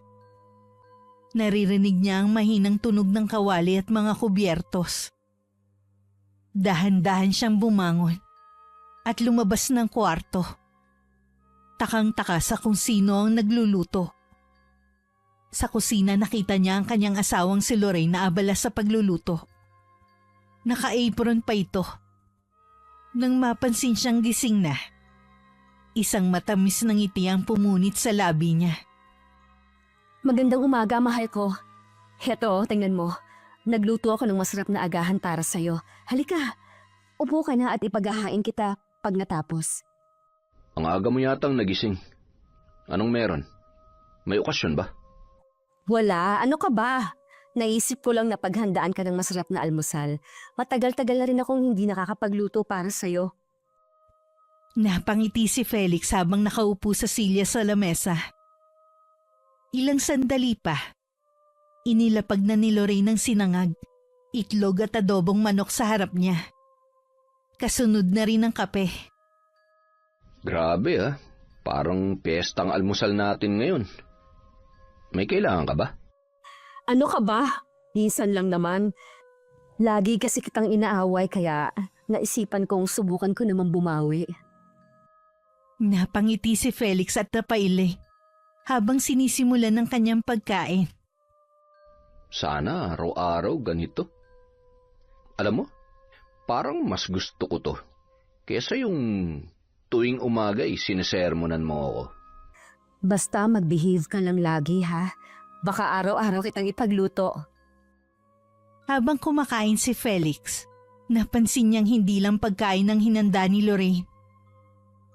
Naririnig niya ang mahinang tunog ng kawali at mga kubyertos. Dahan-dahan siyang bumangon at lumabas ng kwarto. Takang-taka sa kung sino ang nagluluto. Sa kusina nakita niya ang kanyang asawang si Lorraine na abala sa pagluluto. Naka-apron pa ito. Nang mapansin siyang gising na, isang matamis na ngiti ang pumunit sa labi niya. Magandang umaga, mahal ko. Heto, tingnan mo. Nagluto ako ng masarap na agahan para sa'yo. Halika, upo ka na at ipaghahain kita pag natapos. Ang aga mo yatang nagising. Anong meron? May okasyon ba? Wala, ano ka ba? Naisip ko lang na paghandaan ka ng masarap na almusal. Matagal-tagal na rin akong hindi nakakapagluto para sa'yo. Napangiti si Felix habang nakaupo sa silya sa lamesa. Ilang sandali pa, inilapag na ni Lorraine ng sinangag, itlog at adobong manok sa harap niya. Kasunod na rin ang kape. Grabe ah. Parang piyestang almusal natin ngayon. May kailangan ka ba? Ano ka ba? Minsan lang naman. Lagi kasi kitang inaaway kaya naisipan kong subukan ko naman bumawi. Napangiti si Felix at napaili habang sinisimulan ng kanyang pagkain. Sana araw-araw ganito. Alam mo, parang mas gusto ko to kesa yung tuwing umaga sinesermonan mo ako. Basta mag-behave ka lang lagi ha. Baka araw-araw kitang ipagluto. Habang kumakain si Felix, napansin niyang hindi lang pagkain ang hinanda ni Lorraine.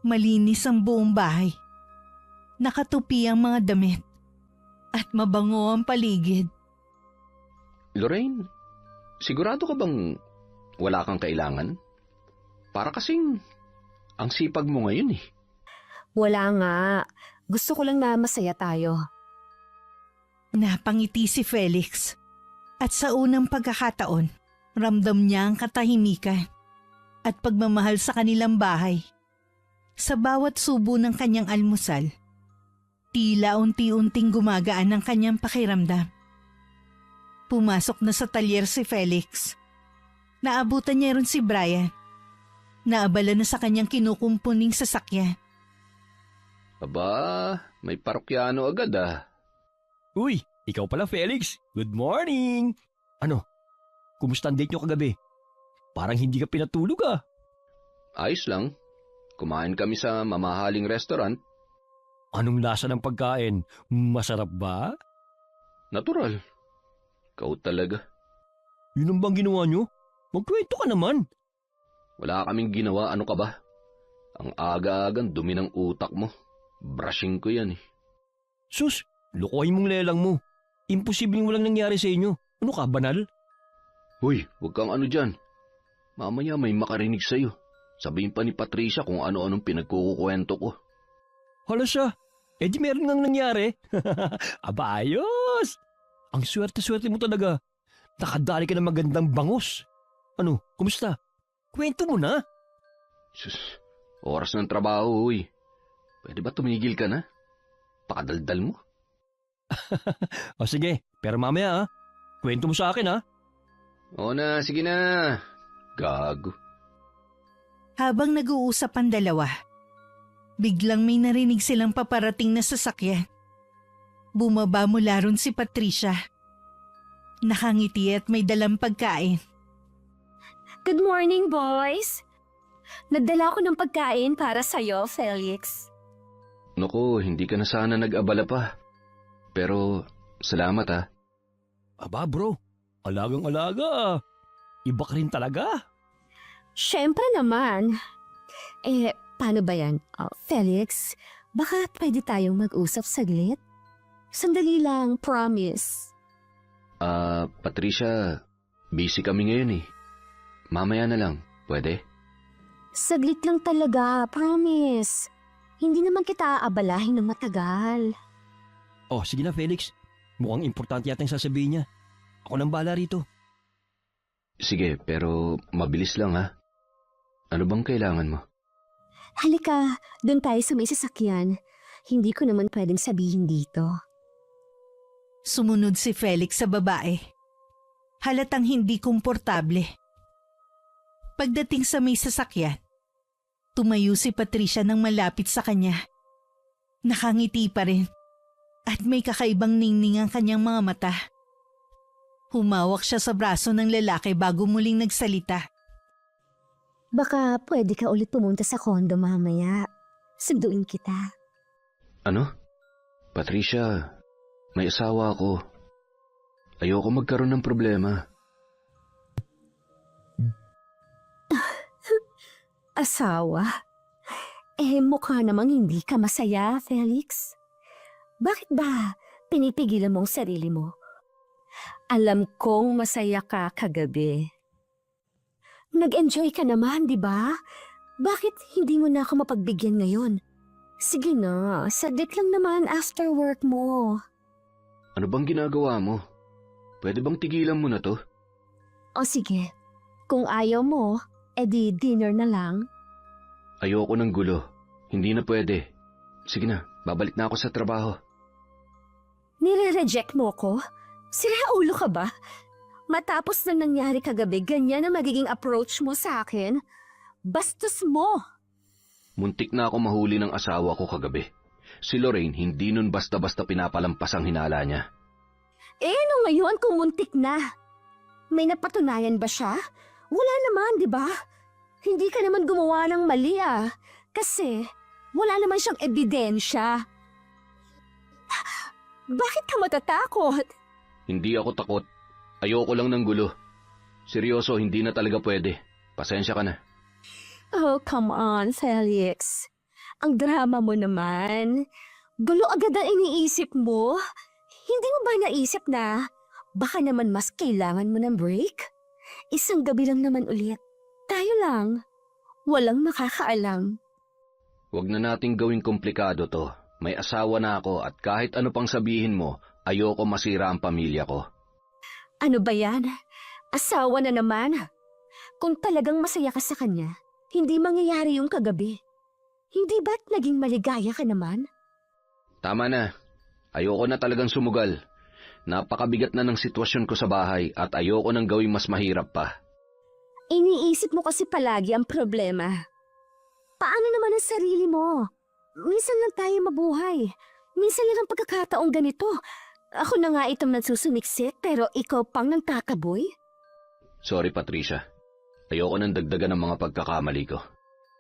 Malinis ang buong bahay. Nakatupi ang mga damit. At mabango ang paligid. Lorraine, sigurado ka bang wala kang kailangan? Para kasing ang sipag mo ngayon eh. Wala nga. Gusto ko lang na masaya tayo. Napangiti si Felix. At sa unang pagkakataon, ramdam niya ang katahimikan at pagmamahal sa kanilang bahay. Sa bawat subo ng kanyang almusal, tila unti-unting gumagaan ang kanyang pakiramdam. Pumasok na sa talyer si Felix. Naabutan niya rin si Brian. Naabala na sa kanyang kinukumpuning sasakyan. Aba, may parokyano agad ah. Uy, ikaw pala Felix. Good morning! Ano? Kumusta ang date nyo kagabi? Parang hindi ka pinatulog ah. Ayos lang. Kumain kami sa mamahaling restaurant. Anong lasa ng pagkain? Masarap ba? Natural. Ikaw talaga. Yun ang bang ginawa nyo? Magkwento ka naman. Wala kaming ginawa, ano ka ba? Ang aga-agang dumi ng utak mo. Brushing ko yan eh. Sus, lukuhin mong lelang mo. Imposibleng walang nangyari sa inyo. Ano ka, banal? Hoy, huwag kang ano dyan. Mamaya may makarinig sa'yo. Sabihin pa ni Patricia kung ano-anong pinagkukukwento ko. Hala siya. Eh di meron ngang nangyari. Aba, ayos. Ang swerte-swerte mo talaga. Nakadali ka ng magandang bangos. Ano, kumusta? Kwento mo na. Sus, oras ng trabaho, hoy. Pwede ba tumigil ka na? Pakadaldal mo. O sige, pero mamaya kwento mo sa akin Oo na, sige na. Gago. Habang nag-uusap ang dalawa, biglang may narinig silang paparating na sasakyan. Bumaba mula ron si Patricia. Nakangiti at may dalang pagkain. Good morning, boys! Nagdala ko ng pagkain para sa'yo, Felix. Naku, hindi ka na sana nag-abala pa. Pero, salamat ah. Aba bro, alagang-alaga. Iba ka rin talaga. Siyempre naman. Paano ba yan? Felix, baka pwede tayong mag-usap saglit? Sandali lang, promise. Patricia, busy kami ngayon eh. Mamaya na lang, pwede? Saglit lang talaga, promise. Hindi naman kita aabalahin ng matagal. Oh, sige na Felix. Mukhang importante yata yung sasabihin niya. Ako nang bahala rito. Sige, pero mabilis lang ha. Ano bang kailangan mo? Halika, doon tayo sa may sasakyan. Hindi ko naman pwedeng sabihin dito. Sumunod si Felix sa babae. Halatang hindi komportable. Pagdating sa may sasakyan, tumayo si Patricia nang malapit sa kanya. Nakangiti pa rin at may kakaibang ningning ang kanyang mga mata. Humawak siya sa braso ng lalaki bago muling nagsalita. Baka pwede ka ulit pumunta sa kondo mamaya. Sunduin kita. Ano? Patricia, may asawa ako. Ayoko magkaroon ng problema. Asawa? Mukha namang hindi ka masaya, Felix. Bakit ba pinipigilan mong sarili mo? Alam kong masaya ka kagabi. Nag-enjoy ka naman, di ba? Bakit hindi mo na ako mapagbigyan ngayon? Sige na, saglit lang naman after work mo. Ano bang ginagawa mo? Pwede bang tigilan mo na to? O sige, kung ayaw mo, edi dinner na lang. Ayoko ng gulo. Hindi na pwede. Sige na, babalik na ako sa trabaho. Nire-reject mo ko? Sira ulo ka ba? Matapos na nangyari kagabi, ganyan na magiging approach mo sa akin? Bastos mo! Muntik na ako mahuli ng asawa ko kagabi. Si Lorraine hindi nun basta-basta pinapalampas ang hinala niya. Ano ngayon kung muntik na? May napatunayan ba siya? Wala naman, di ba? Hindi ka naman gumawa ng mali Kasi wala naman siyang ebidensya. Bakit ka matatakot? Hindi ako takot. Ayoko lang ng gulo. Seryoso, hindi na talaga pwede. Pasensya ka na. Oh, come on, Felix. Ang drama mo naman. Gulo agad ang iniisip mo. Hindi mo ba naisip na baka naman mas kailangan mo ng break? Isang gabi lang naman ulit. Tayo lang. Walang makakaalam. Huwag na nating gawing komplikado to. May asawa na ako at kahit ano pang sabihin mo, ayoko masira ang pamilya ko. Ano ba yan? Asawa na naman. Kung talagang masaya ka sa kanya, hindi mangyayari yung kagabi. Hindi ba't naging maligaya ka naman? Tama na. Ayoko na talagang sumugal. Napakabigat na ng sitwasyon ko sa bahay at ayoko nang gawing mas mahirap pa. Iniisip mo kasi palagi ang problema. Paano naman ang sarili mo? Minsan lang tayo mabuhay. Minsan lang ang pagkakataong ganito. Ako na nga itong nagsusumiksik pero ikaw pang nagkakaboy? Sorry, Patricia. Ayoko nang dagdagan ng mga pagkakamali ko.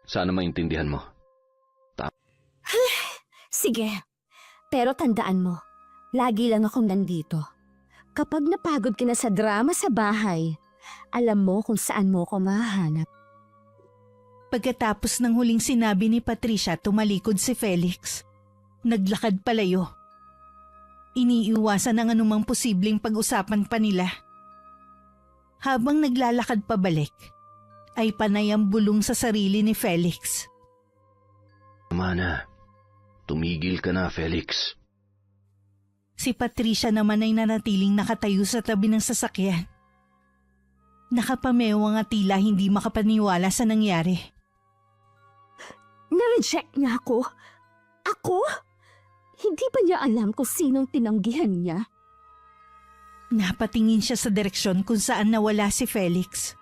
Sana maintindihan mo. Sige, pero tandaan mo, lagi lang akong nandito. Kapag napagod ka na sa drama sa bahay, alam mo kung saan mo ko mahanap. Pagkatapos ng huling sinabi ni Patricia, tumalikod si Felix. Naglakad palayo. Iniiwasan ang anumang posibleng pag-usapan pa nila. Habang naglalakad pabalik, ay panay ang bulong sa sarili ni Felix. Tama na. Tumigil ka na, Felix. Si Patricia naman ay nanatiling nakatayo sa tabi ng sasakyan. Nakapamewang at tila hindi makapaniwala sa nangyari. Na-reject niya ako? Ako? Hindi ba niya alam kung sinong tinanggihan niya? Napatingin siya sa direksyon kung saan nawala si Felix.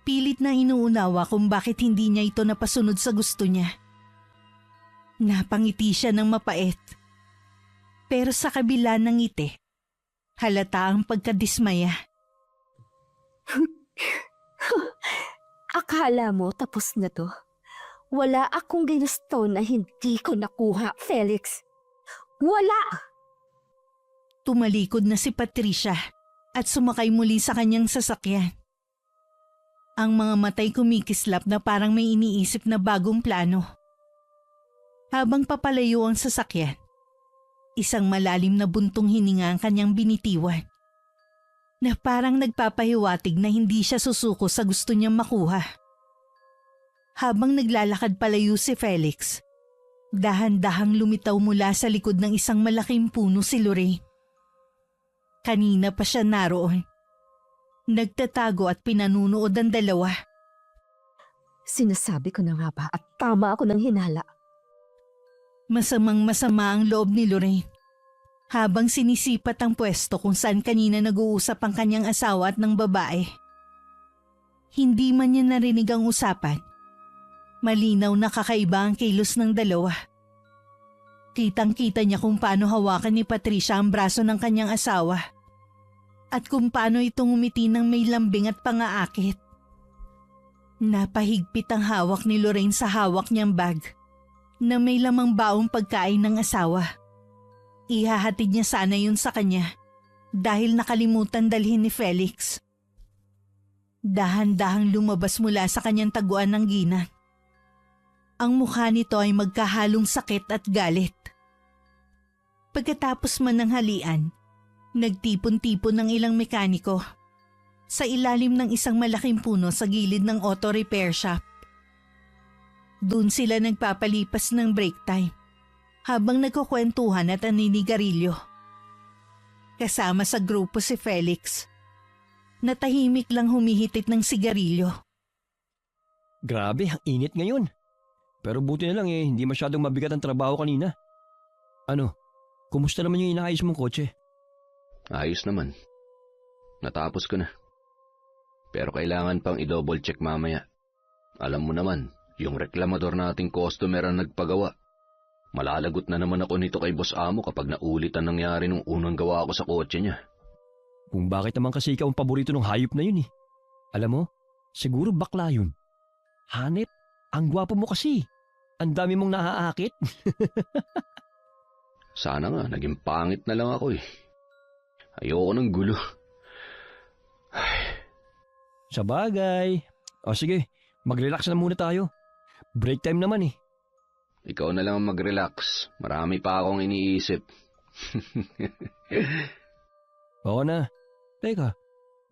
Pilit na inuunawa kung bakit hindi niya ito napasunod sa gusto niya. Napangiti siya ng mapait. Pero sa kabila ng ngiti, halata ang pagkadismaya. Akala mo tapos na to? Wala akong ginusto na hindi ko nakuha, Felix. Wala! Tumalikod na si Patricia at sumakay muli sa kanyang sasakyan. Ang mga matay kumikislap na parang may iniisip na bagong plano. Habang papalayo ang sasakyan, Isang malalim na buntong hininga ang kanyang binitiwan, na parang nagpapahiwatig na hindi siya susuko sa gusto niyang makuha. Habang naglalakad palayo si Felix, dahan-dahang lumitaw mula sa likod ng isang malaking puno si Lorraine. Kanina pa siya naroon. Nagtatago at pinanunood ang dalawa. Sinasabi ko na nga ba at tama ako ng hinala. Masamang-masama ang loob ni Lorraine habang sinisipat ang pwesto kung saan kanina nag-uusap ang kanyang asawa at ng babae. Hindi man niya narinig ang usapan. Malinaw na kakaiba ang kilos ng dalawa. Kitang-kita niya kung paano hawakan ni Patricia ang braso ng kanyang asawa at kung paano itong umiti ng may lambing at pangaakit. Napahigpit ang hawak ni Lorraine sa hawak niyang bag na may lamang baong pagkain ng asawa. Ihahatid niya sana yun sa kanya dahil nakalimutan dalhin ni Felix. Dahan-dahang lumabas mula sa kanyang taguan ng ginang. Ang mukha nito ay magkahalong sakit at galit. Pagkatapos man ng halian, nagtipon-tipon ng ilang mekaniko sa ilalim ng isang malaking puno sa gilid ng auto repair shop. Doon sila nagpapalipas ng break time habang nagkukwentuhan at naninigarilyo. Kasama sa grupo si Felix, na tahimik lang humihitit ng sigarilyo. Grabe, ang init ngayon. Pero buti na lang hindi masyadong mabigat ang trabaho kanina. Ano, kumusta naman yung inaayos mong kotse? Ayos naman. Natapos ko na. Pero kailangan pang i-double check mamaya. Alam mo naman, yung reklamador nating customer ang nagpagawa. Malalagot na naman ako nito kay Boss Amo kapag naulit ang nangyari nung unang gawa ko sa kotse niya. Kung bakit naman kasi ikaw ang paborito ng hayop na yun eh. Alam mo, siguro bakla yun. Hanep, ang gwapo mo kasi. Ang dami mong naaakit. Sana nga, naging pangit na lang ako eh. Ayoko ng gulo. Sa bagay. O sige, mag-relax na muna tayo. Break time naman eh. Ikaw na lang ang mag-relax. Marami pa akong iniisip. Oo na. Teka,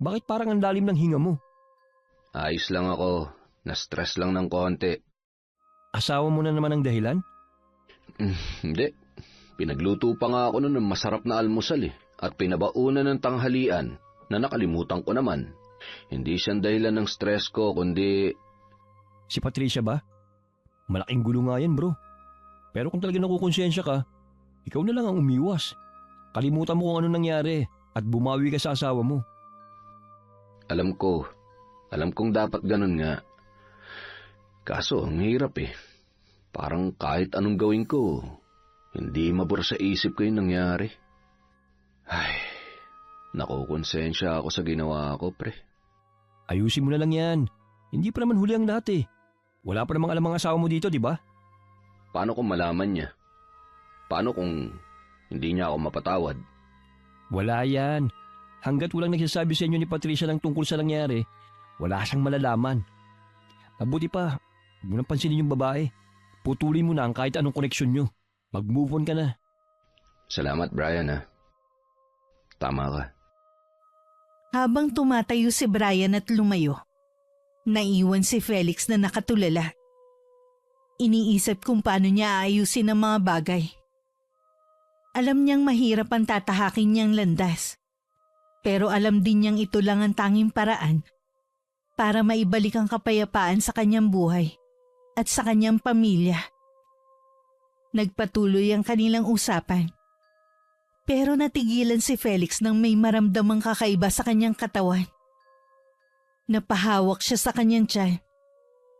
bakit parang ang lalim ng hinga mo? Ayos lang ako. Na-stress lang ng konti. Asawa mo na naman ang dahilan? Hindi. Pinagluto pa nga ako nun ng masarap na almusal eh. At pinabaunan ng tanghalian na nakalimutan ko naman. Hindi siya dahilan ng stress ko kundi... Si Patricia ba? Malaking gulo nga yan bro. Pero kung talaga nakukonsensya ka, ikaw na lang ang umiwas. Kalimutan mo kung ano nangyari at bumawi ka sa asawa mo. Alam ko. Alam kong dapat ganun nga. Kaso ang hirap eh. Parang kahit anong gawin ko, hindi mabura sa isip ko yung nangyari. Ay, nakukonsensya ako sa ginawa ko, pre. Ayusin mo na lang yan. Hindi pa naman huli ang lahat eh. Wala pa namang alam ang asawa mo dito, di ba? Paano kung malaman niya? Paano kung hindi niya ako mapatawad? Wala yan. Hanggat walang nagsasabi sa inyo ni Patricia ng tungkol sa nangyari, wala siyang malalaman. Mabuti pa, huwag mo nang pansinin yung babae. Putulin mo na ang kahit anong koneksyon nyo. Mag-move on ka na. Salamat, Brian, ha? Tama ka. Habang tumatayo si Brian at lumayo, naiwan si Felix na nakatulala. Iniisip kung paano niya aayusin ang mga bagay. Alam niyang mahirap ang tatahakin niyang landas. Pero alam din niyang ito lang ang tanging paraan para maibalik ang kapayapaan sa kanyang buhay at sa kanyang pamilya. Nagpatuloy ang kanilang usapan. Pero natigilan si Felix nang may maramdamang kakaiba sa kanyang katawan. Napahawak siya sa kanyang tiyan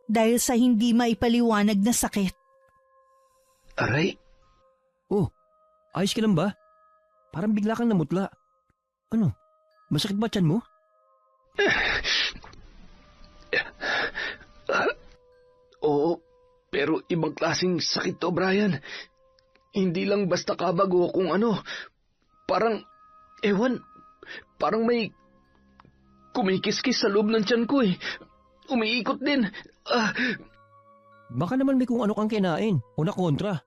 dahil sa hindi maipaliwanag na sakit. Aray! Oh, ayos ka lang ba? Parang bigla kang namutla. Ano, masakit ba tiyan mo? Oo, pero ibang klaseng sakit to, Brian. Hindi lang basta kabago kung ano. Parang, parang may kumikis-kis sa loob ng tiyan ko eh. Umiikot din. Baka naman may kung ano kang kinain o nakontra.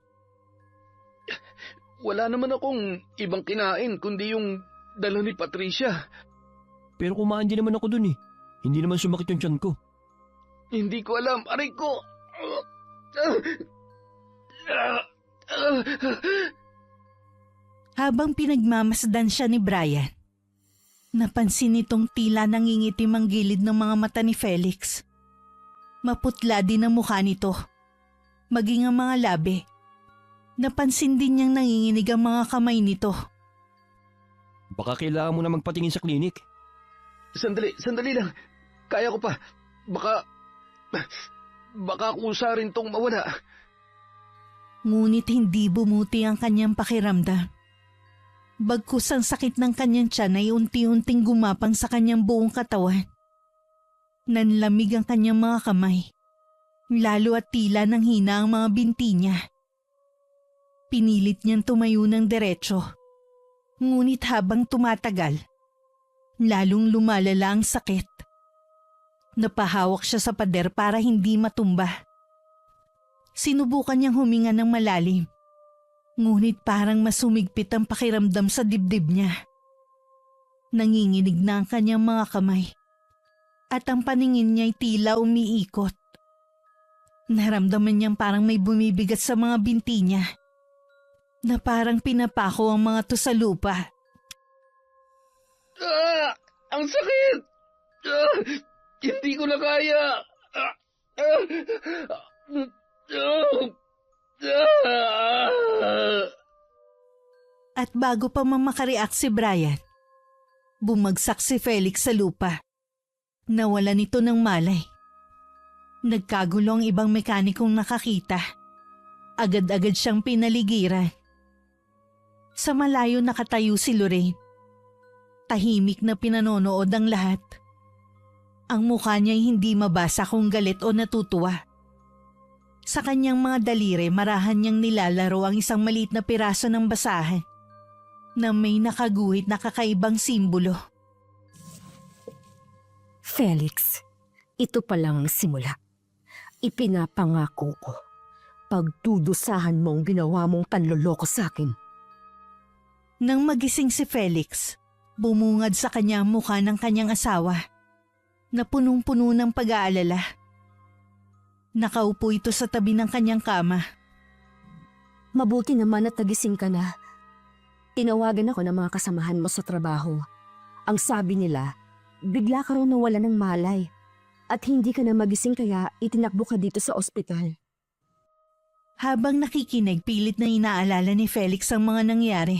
Wala naman akong ibang kinain kundi yung dala ni Patricia. Pero kumain din naman ako dun eh. Hindi naman sumakit yung tiyan ko. Hindi ko alam. Aray ko! Habang pinagmamasdan siya ni Brian, napansin nitong tila nangingitim ang gilid ng mga mata ni Felix. Maputla din ang mukha nito, maging ang mga labi. Napansin din niyang nanginginig ang mga kamay nito. Baka kailangan mo na magpatingin sa klinik. Sandali lang. Kaya ko pa. Baka kusa rin tong mawala. Ngunit hindi bumuti ang kanyang pakiramdam. Bagkus ang sakit ng kanyang tiyan ay unti-unting gumapang sa kanyang buong katawan. Nanlamig ang kanyang mga kamay, lalo at tila nang hina ang mga binti niya. Pinilit niyang tumayo ng diretso, ngunit habang tumatagal, lalong lumalala ang sakit. Napahawak siya sa pader para hindi matumba. Sinubukan niyang huminga ng malalim, ngunit parang masumigpit ang pakiramdam sa dibdib niya. Nanginginig na ang kanyang mga kamay, at ang paningin niya'y tila umiikot. Naramdaman niyang parang may bumibigat sa mga binti niya, na parang pinapako ang mga to sa lupa. Ang sakit! Hindi ko na kaya! At bago pa makareact si Brian, bumagsak si Felix sa lupa. Nawala nito ng malay. Nagkagulo ang ibang mekanikong nakakita. Agad-agad siyang pinaligiran. Sa malayo nakatayo si Lorraine. Tahimik na pinanonood ang lahat. Ang mukha niya'y hindi mabasa kung galit o natutuwa. Sa kanyang mga daliri marahan niyang nilalaro ang isang maliit na piraso ng basahan na may nakaguhit na kakaibang simbolo. Felix, ito pa lang ang simula. Ipinapangako ko. Pagdudusahan mo ang ginawa mong panloloko sa akin. Nang magising si Felix, bumungad sa kanya ang mukha ng kanyang asawa na punong-puno ng pag-aalala. Nakaupo ito sa tabi ng kanyang kama. Mabuti naman at nagising ka na. Tinawagan ako ng mga kasamahan mo sa trabaho. Ang sabi nila, bigla ka raw nawala ng malay at hindi ka na magising kaya itinakbo ka dito sa ospital. Habang nakikinig, pilit na inaalala ni Felix ang mga nangyari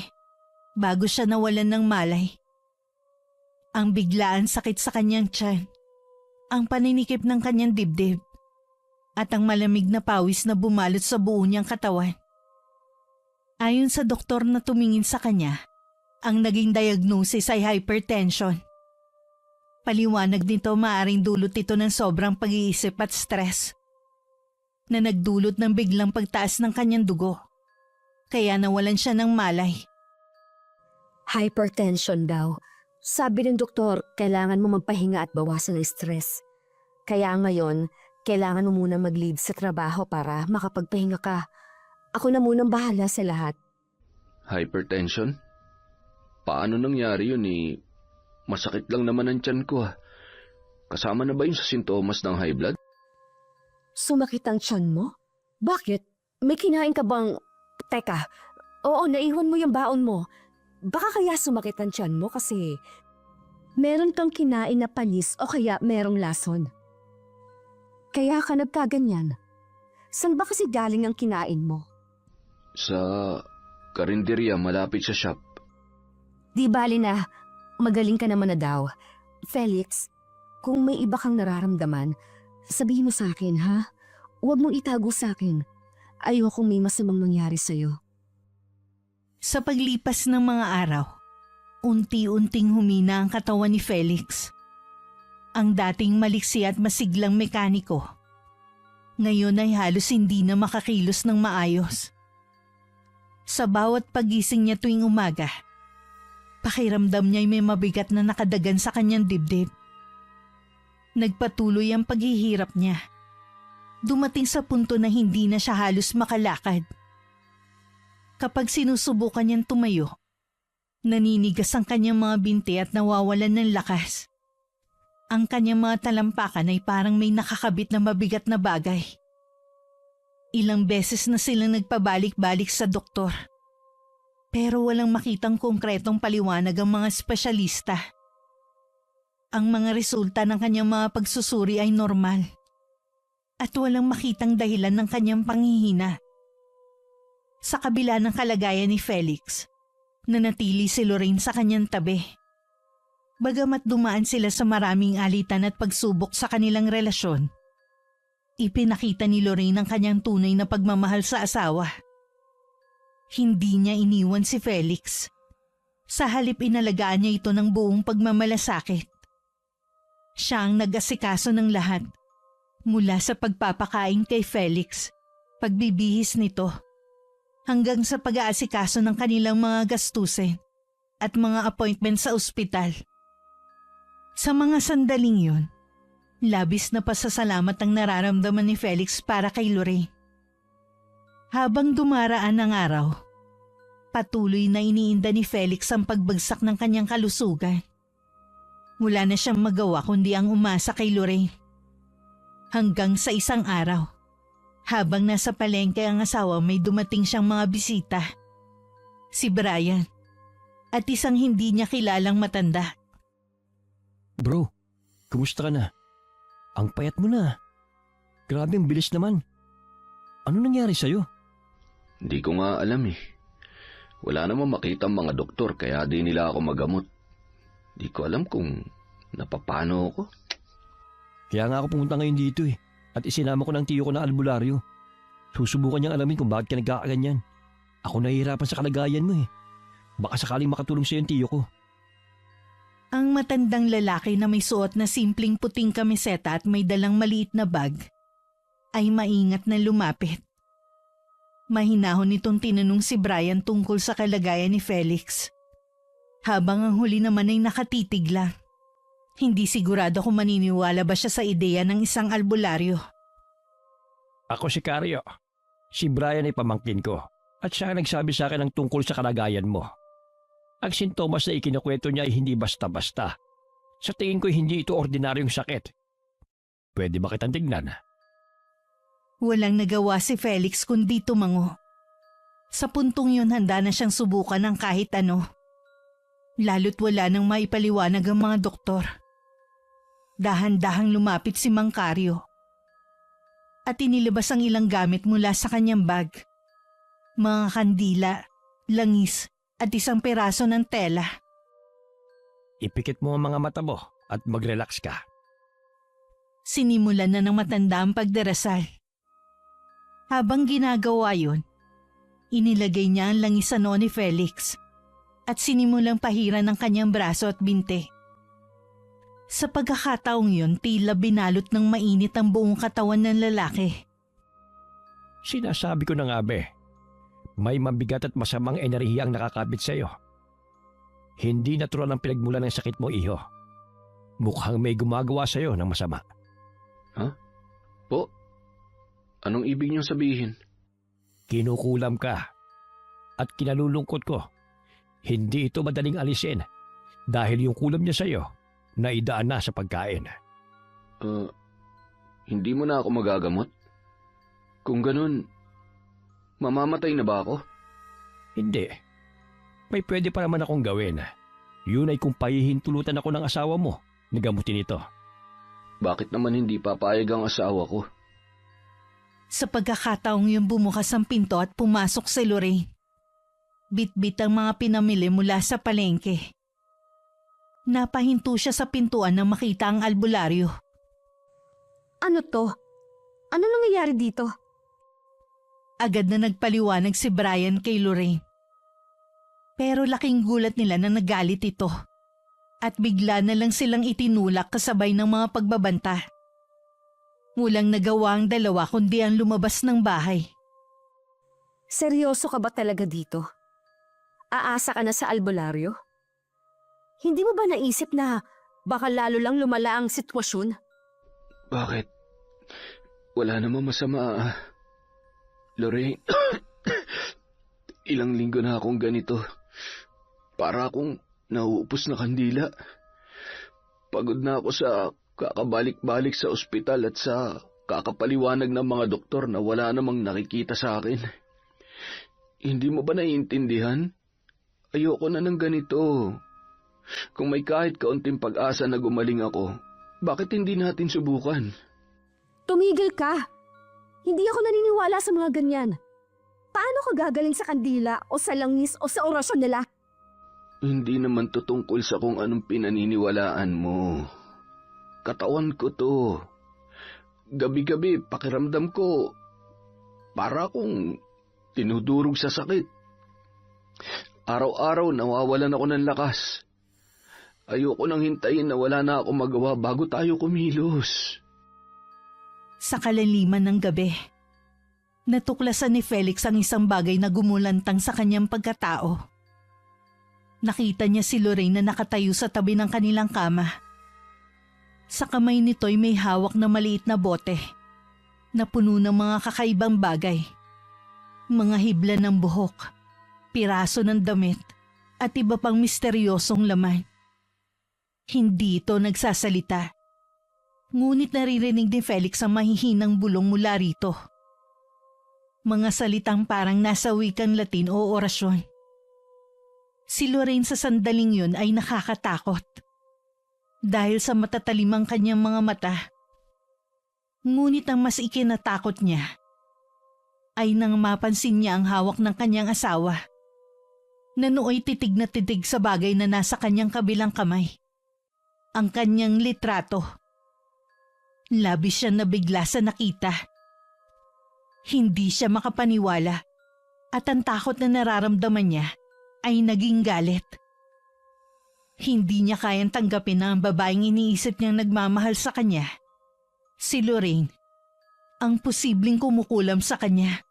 bago siya nawalan ng malay. Ang biglaan sakit sa kanyang tiyan, ang paninikip ng kanyang dibdib, at ang malamig na pawis na bumalot sa buo niyang katawan. Ayon sa doktor na tumingin sa kanya, ang naging diagnosis ay hypertension. Paliwanag nito maaaring dulot ito ng sobrang pag-iisip at stress na nagdulot ng biglang pagtaas ng kanyang dugo. Kaya nawalan siya ng malay. Hypertension daw. Sabi ng doktor, kailangan mo magpahinga at bawasan ang stress. Kaya ngayon, kailangan mo muna mag-leave sa trabaho para makapagpahinga ka. Ako na munang bahala sa lahat. Hypertension? Paano nangyari yun eh? Masakit lang naman ang tiyan ko. Kasama na ba yun sa sintomas ng high blood? Sumakit ang tiyan mo? Bakit? May kinain ka bang... Teka, oo, naiwan mo yung baon mo. Baka kaya sumakit ang tiyan mo kasi meron kang kinain na panis o kaya merong lason. Kaya ka nagkaganyan. Saan ba kasi galing ang kinain mo? Sa karinderya malapit sa shop. Di bali na, magaling ka naman na daw. Felix, kung may iba kang nararamdaman, sabihin mo sa akin ha? Huwag mong itago sa akin. Ayokong may masamang mangyari sa'yo. Sa paglipas ng mga araw, unti-unting humina ang katawan ni Felix. Ang dating maliksi at masiglang mekaniko, ngayon ay halos hindi na makakilos ng maayos. Sa bawat pagising niya tuwing umaga, pakiramdam niya ay may mabigat na nakadagan sa kanyang dibdib. Nagpatuloy ang paghihirap niya. Dumating sa punto na hindi na siya halos makalakad. Kapag sinusubukan niyang tumayo, naninigas ang kanyang mga binti at nawawalan ng lakas. Ang kanyang mga talampakan ay parang may nakakabit na mabigat na bagay. Ilang beses na silang nagpabalik-balik sa doktor. Pero walang makitang konkretong paliwanag ang mga espesyalista. Ang mga resulta ng kanyang mga pagsusuri ay normal. At walang makitang dahilan ng kanyang panghihina. Sa kabila ng kalagayan ni Felix, nanatili si Lorraine sa kanyang tabi. Bagamat dumaan sila sa maraming alitan at pagsubok sa kanilang relasyon, ipinakita ni Lorraine ang kanyang tunay na pagmamahal sa asawa. Hindi niya iniwan si Felix. Sa halip inalagaan niya ito ng buong pagmamalasakit. Siya ang nag-asikaso ng lahat, mula sa pagpapakain kay Felix, pagbibihis nito, hanggang sa pag-aasikaso ng kanilang mga gastusin at mga appointment sa ospital. Sa mga sandaling yun, labis na pasasalamat ang nararamdaman ni Felix para kay Lorraine. Habang dumaraan ang araw, patuloy na iniinda ni Felix ang pagbagsak ng kanyang kalusugan. Wala na siyang magawa kundi ang umasa kay Lorraine. Hanggang sa isang araw, habang nasa palengke ang asawa, may dumating siyang mga bisita. Si Brian at isang hindi niya kilalang matanda. Bro, kumusta ka na? Ang payat mo na. Grabe, ang bilis naman. Ano nangyari sa'yo? Hindi ko nga alam eh. Wala namang makita ang mga doktor kaya di nila ako magamot. Di ko alam kung napapano ako. Kaya nga ako pumunta ngayon dito eh. At isinama ko ng tiyo ko na albularyo. Susubukan niyang alamin kung bakit ka nagkakaganyan. Ako nahihirapan sa kalagayan mo eh. Baka sakaling makatulong sa'yo yung tiyo ko. Ang matandang lalaki na may suot na simpleng puting kamiseta at may dalang maliit na bag ay maingat na lumapit. Mahinahon nitong tinanong si Brian tungkol sa kalagayan ni Felix. Habang ang huli naman ay nakatitig lang. Hindi sigurado kung maniniwala ba siya sa ideya ng isang albularyo. Ako si Carlo. Si Brian ay pamangkin ko. At siya ang nagsabi sa akin ng tungkol sa kalagayan mo. Ang sintomas na ikinakwento niya ay hindi basta-basta. Sa tingin ko hindi ito ordinaryong sakit. Pwede ba kitang tignan? Walang nagawa si Felix kundi tumango. Sa puntong yun handa na siyang subukan ng kahit ano. Lalo't wala nang maipaliwanag ang mga doktor. Dahan-dahang lumapit si Mang Carlo. At inilabas ang ilang gamit mula sa kanyang bag. Mga kandila, langis, at isang peraso ng tela. Ipikit mo ang mga mata mo at mag-relax ka. Sinimulan na ng matanda ang pagdarasal. Habang ginagawa yun, inilagay niya ang langis sa noo ni Felix at sinimulang pahiran ng kanyang braso at binte. Sa pagkakataong yun, tila binalot ng mainit ang buong katawan ng lalaki. Sinasabi ko na nga be, may mabigat at masamang enerhiya ang nakakabit sa iyo. Hindi natural ang pinagmulan ng sakit mo, iho. Mukhang may gumagawa sa iyo ng masama. Ha? Po? Anong ibig niyong sabihin? Kinukulam ka. At kinalulungkot ko. Hindi ito madaling alisin dahil yung kulam niya sa iyo naidaan na sa pagkain. Hindi mo na ako magagamot? Kung ganun, mamamatay na ba ako? Hindi. May pwede pa naman akong gawin. Yun ay kung pahihintulutan ako ng asawa mo na gamutin ito. Bakit naman hindi papayag ang asawa ko? Sa pagkakataong yun bumukas ang pinto at pumasok si Lorraine. Bit-bit ang mga pinamili mula sa palengke. Napahinto siya sa pintuan nang makita ang albularyo. Ano to? Ano nangyayari dito? Agad na nagpaliwanag si Brian kay Lorraine. Pero laking gulat nila na nagalit ito. At bigla na lang silang itinulak kasabay ng mga pagbabanta. Walang nagawa ang dalawa kundi ang lumabas ng bahay. Seryoso ka ba talaga dito? Aasa ka na sa albularyo? Hindi mo ba naisip na baka lalo lang lumala ang sitwasyon? Bakit? Wala namang masama. Lorraine, Ilang linggo na akong ganito. Para akong nauupos na kandila. Pagod na ako sa kakabalik-balik sa ospital at sa kakapaliwanag ng mga doktor na wala namang nakikita sa akin. Hindi mo ba naiintindihan? Ayoko na ng ganito. Kung may kahit kaunting pag-asa na gumaling ako, bakit hindi natin subukan? Tumigil ka! Hindi ako naniniwala sa mga ganyan. Paano ka gagaling sa kandila o sa langis o sa orasyon nila? Hindi naman to tungkol sa kung anong pinaniniwalaan mo. Katawan ko to. Gabi-gabi pakiramdam ko para akong tinudurog sa sakit. Araw-araw nawawalan ako ng lakas. Ayoko nang hintayin na wala na ako magawa bago tayo kumilos. Sa kalaliman ng gabi, natuklasan ni Felix ang isang bagay na gumulantang sa kanyang pagkatao. Nakita niya si Lorraine na nakatayo sa tabi ng kanilang kama. Sa kamay nito'y may hawak na maliit na bote na puno ng mga kakaibang bagay. Mga hibla ng buhok, piraso ng damit at iba pang misteryosong laman. Hindi ito nagsasalita. Ngunit naririnig ni Felix ang mahihinang bulong mula rito. Mga salitang parang nasa wikang Latin o orasyon. Si Lorraine sa sandaling yun ay nakakatakot. Dahil sa matatalimang kanyang mga mata. Ngunit ang mas ikinatakot niya ay nang mapansin niya ang hawak ng kanyang asawa na nooy titig na titig sa bagay na nasa kanyang kabilang kamay. Ang kanyang litrato. Labis siya nabigla sa nakita. Hindi siya makapaniwala at ang takot na nararamdaman niya ay naging galit. Hindi niya kayang tanggapin na ang babaeng iniisip niyang nagmamahal sa kanya, si Lorraine, ang posibleng kumukulam sa kanya.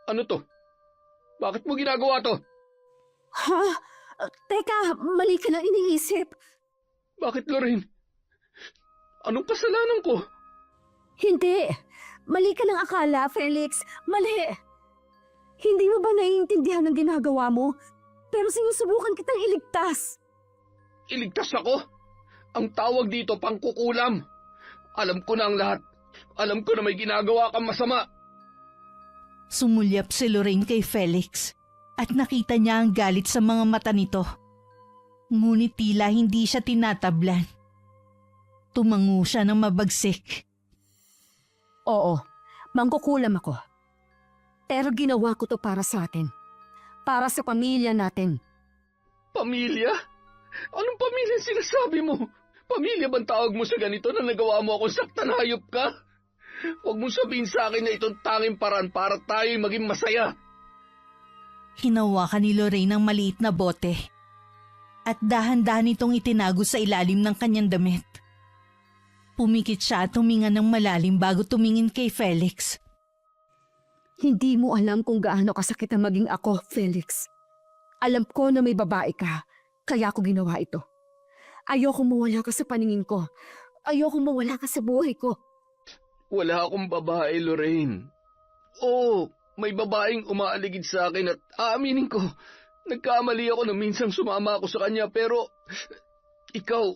Ano to? Bakit mo ginagawa to? Ha? Teka, mali ka na iniisip. Bakit, Lorraine? Anong kasalanan ko? Hindi. Mali ka ng akala, Felix. Mali. Hindi mo ba naiintindihan ang ginagawa mo? Pero sinusubukan kitang iligtas. Iligtas ako? Ang tawag dito pangkukulam. Alam ko na ang lahat. Alam ko na may ginagawa kang masama. Sumulyap si Lorraine kay Felix at nakita niya ang galit sa mga mata nito. Ngunit tila hindi siya tinatablan. Tumango siya ng mabagsik. Oo, mangkukulam ako. Pero ginawa ko to para sa atin. Para sa pamilya natin. Pamilya? Anong pamilya sinasabi mo? Pamilya bang tawag mo sa ganito na nagawa mo akong saktan, hayop ka? Huwag mong sabihin sa akin na itong tanging paraan para tayo'y maging masaya. Hinawakan ni Lorraine ang maliit na bote at dahan-dahan itong itinago sa ilalim ng kanyang damit. Pumikit siya at huminga ng malalim bago tumingin kay Felix. Hindi mo alam kung gaano kasakit ang maging ako, Felix. Alam ko na may babae ka, kaya ako ginawa ito. Ayoko mawala ka sa paningin ko. Ayoko mawala ka sa buhay ko. Wala akong babae, Lorraine. Oo, may babaeng umaaligid sa akin at aaminin ko, nagkamali ako na minsang sumama ako sa kanya pero ikaw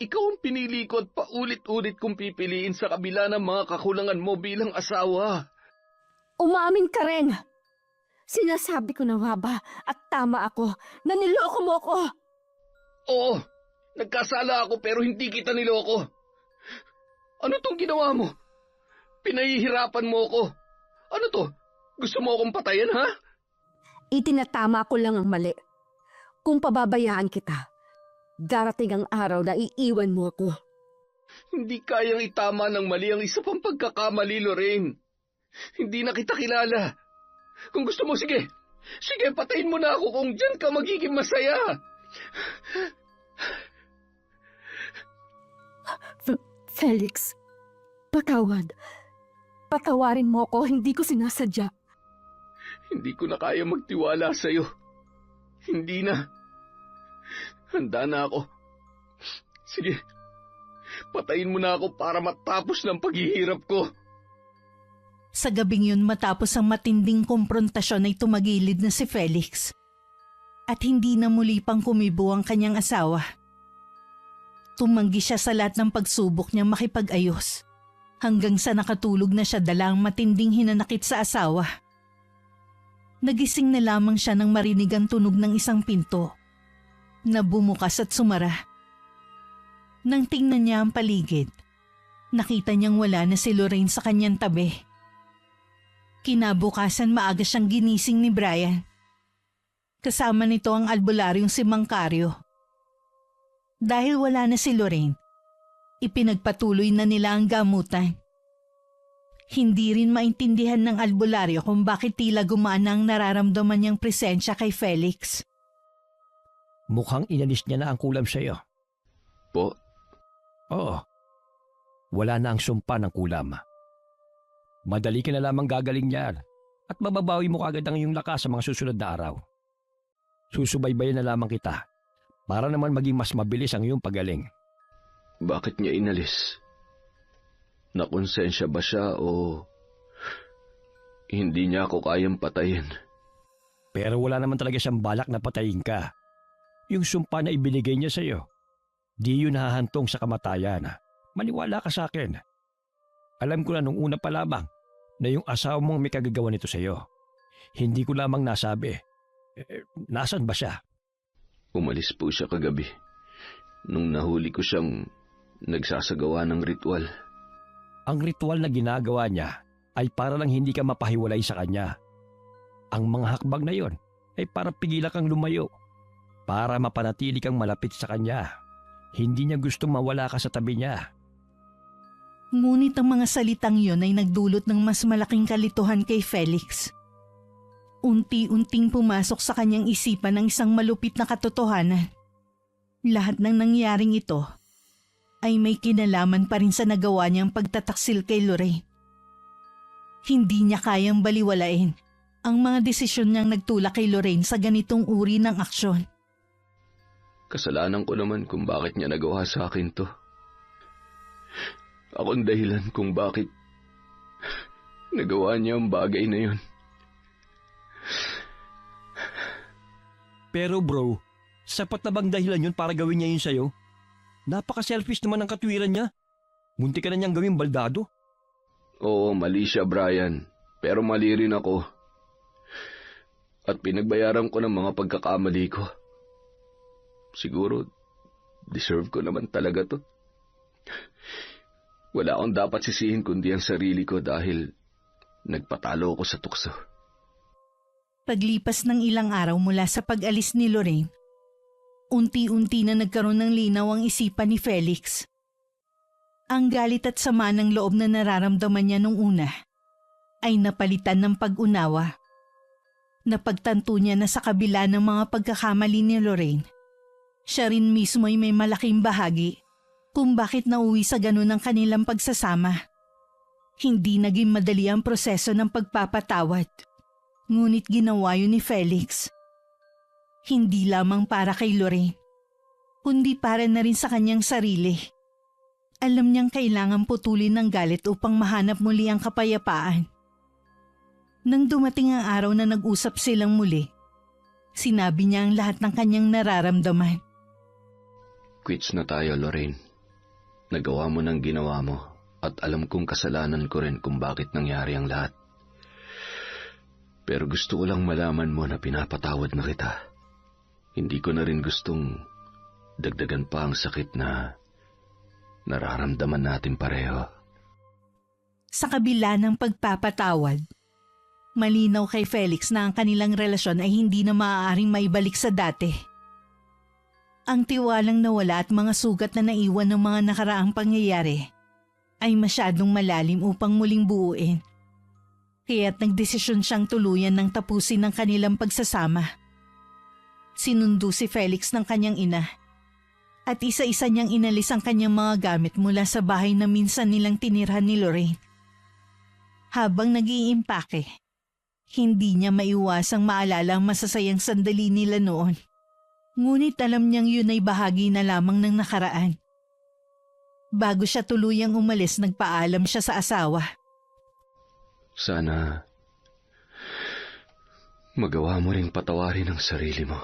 ang pinili ko at paulit-ulit kong pipiliin sa kabila ng mga kakulangan mo bilang asawa. Umamin ka rin. Sinasabi ko na nga ba at tama ako na niloko mo ko. Oo, nagkasala ako pero hindi kita niloko. Ano tong ginawa mo? Pinahihirapan mo ko. Ano to? Gusto mo akong patayan, ha? Itinatama ko lang ang mali. Kung pababayaan kita, darating ang araw na iiwan mo ako. Hindi kayang itama ng mali ang isa pang pagkakamali, Lorraine. Hindi na kita kilala. Kung gusto mo, sige. Sige, patayin mo na ako kung diyan ka magiging masaya. Felix, patawad. Patawarin mo ako, hindi ko sinasadya. Hindi ko na kaya magtiwala sa'yo. Hindi na. Handa na ako. Sige, patayin mo na ako para matapos ng paghihirap ko. Sa gabing yun matapos ang matinding komprontasyon ay tumagilid na si Felix. At hindi na muli pang kumibo ang kanyang asawa. Tumanggi siya sa lahat ng pagsubok niyang makipag-ayos. Hanggang sa nakatulog na siya dala ang matinding hinanakit sa asawa. Nagising na lamang siya nang marinig ang tunog ng isang pinto na bumukas at sumara. Nang tingnan niya ang paligid, nakita niyang wala na si Lorraine sa kanyang tabi. Kinabukasan maaga siyang ginising ni Brian. Kasama nito ang albularyong si Mang Carlo. Dahil wala na si Lorraine, ipinagpatuloy na nila ang gamutan. Hindi rin maintindihan ng albularyo kung bakit tila gumaan ang nararamdaman niyang presensya kay Felix. Mukhang inalis niya na ang kulam sa'yo. Po, Oo. Wala na ang sumpa ng kulam. Madali ka na lamang gagaling niyan at mababawi mo kagad ang iyong lakas sa mga susunod na araw. Susubaybayan na lamang kita para naman maging mas mabilis ang iyong pagaling. bakit niya inalis? Nakonsensya ba siya o hindi niya ako kayang patayin? Pero wala naman talaga siyang balak na patayin ka. Yung sumpa na ibinigay niya sa iyo, di yun hahantong sa kamatayan. Maniwala ka sa akin. Alam ko na nung una pa lamang na yung asawa mong may kagagawa nito sa iyo. Hindi ko lamang nasabi. Nasaan ba siya? Umalis po siya kagabi. Nung nahuli ko siyang nagsasagawa ng ritual. Ang ritual na ginagawa niya ay para lang hindi ka mapahiwalay sa kanya. Ang mga hakbang na yon ay para pigilan kang lumayo. Para mapanatili kang malapit sa kanya. Hindi niya gustong mawala ka sa tabi niya. Ngunit ang mga salitang yon ay nagdulot ng mas malaking kalituhan kay Felix. Unti-unting pumasok sa kanyang isipan ang isang malupit na katotohanan. Lahat ng nangyaring ito ay may kinalaman pa rin sa nagawa niyang pagtataksil kay Lorraine. Hindi niya kayang baliwalain ang mga desisyon niyang nagtulak kay Lorraine sa ganitong uri ng aksyon. Kasalanan ko naman kung bakit niya nagawa sa akin to. Ako ang dahilan kung bakit nagawa niya ang bagay na yun. Pero bro, sapat na bang dahilan yun para gawin niya yun sa'yo? Napaka-selfish naman ang katwiran niya. Munti ka na niyang gawing baldado. Oo, mali siya, Brian. Pero mali rin ako. At pinagbayaran ko ng mga pagkakamali ko. Siguro, deserve ko naman talaga to. Wala akong dapat sisihin kundi ang sarili ko dahil nagpatalo ako sa tukso. Paglipas ng ilang araw mula sa pag-alis ni Lorraine, unti-unti na nagkaroon ng linaw ang isipan ni Felix. Ang galit at sama ng loob na nararamdaman niya nung una ay napalitan ng pag-unawa. Napagtanto niya na sa kabila ng mga pagkakamali ni Lorraine, siya rin mismo ay may malaking bahagi kung bakit nauwi sa ganun ang kanilang pagsasama. Hindi naging madali ang proseso ng pagpapatawad. Ngunit ginawa yun ni Felix. Hindi lamang para kay Lorraine, kundi para na rin sa kanyang sarili. Alam niyang kailangan putulin ng galit upang mahanap muli ang kapayapaan. Nang dumating ang araw na nag-usap silang muli, sinabi niya ang lahat ng kanyang nararamdaman. Quits na tayo, Lorraine. Nagawa mo ng ginawa mo at alam kong kasalanan ko rin kung bakit nangyari ang lahat. Pero gusto ko lang malaman mo na pinapatawad na kita. Hindi ko na rin gustong dagdagan pa ang sakit na nararamdaman natin pareho. Sa kabila ng pagpapatawad, malinaw kay Felix na ang kanilang relasyon ay hindi na maaaring maibalik sa dati. Ang tiwalang nawala at mga sugat na naiwan ng mga nakaraang pangyayari ay masyadong malalim upang muling buuin. Kaya't nagdesisyon siyang tuluyan ng tapusin ang kanilang pagsasama. Sinundo si Felix ng kanyang ina at isa-isa niyang inalis ang kanyang mga gamit mula sa bahay na minsan nilang tinirhan ni Lorraine. Habang nag-iimpake, hindi niya maiwasang maalala ang masasayang sandali nila noon. Ngunit alam niyang yun ay bahagi na lamang ng nakaraan. Bago siya tuluyang umalis, nagpaalam siya sa asawa. Sana magawa mo ring patawarin ang sarili mo.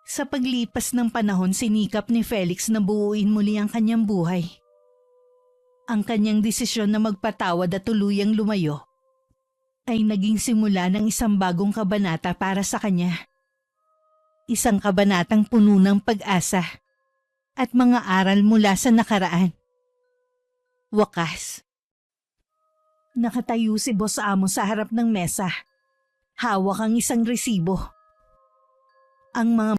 Sa paglipas ng panahon, sinikap ni Felix na buuin muli ang kanyang buhay. Ang kanyang desisyon na magpatawad at tuluyang lumayo ay naging simula ng isang bagong kabanata para sa kanya. Isang kabanatang puno ng pag-asa at mga aral mula sa nakaraan. Wakas. Nakatayo si Boss Amo sa harap ng mesa. Hawak ang isang resibo. Ang mga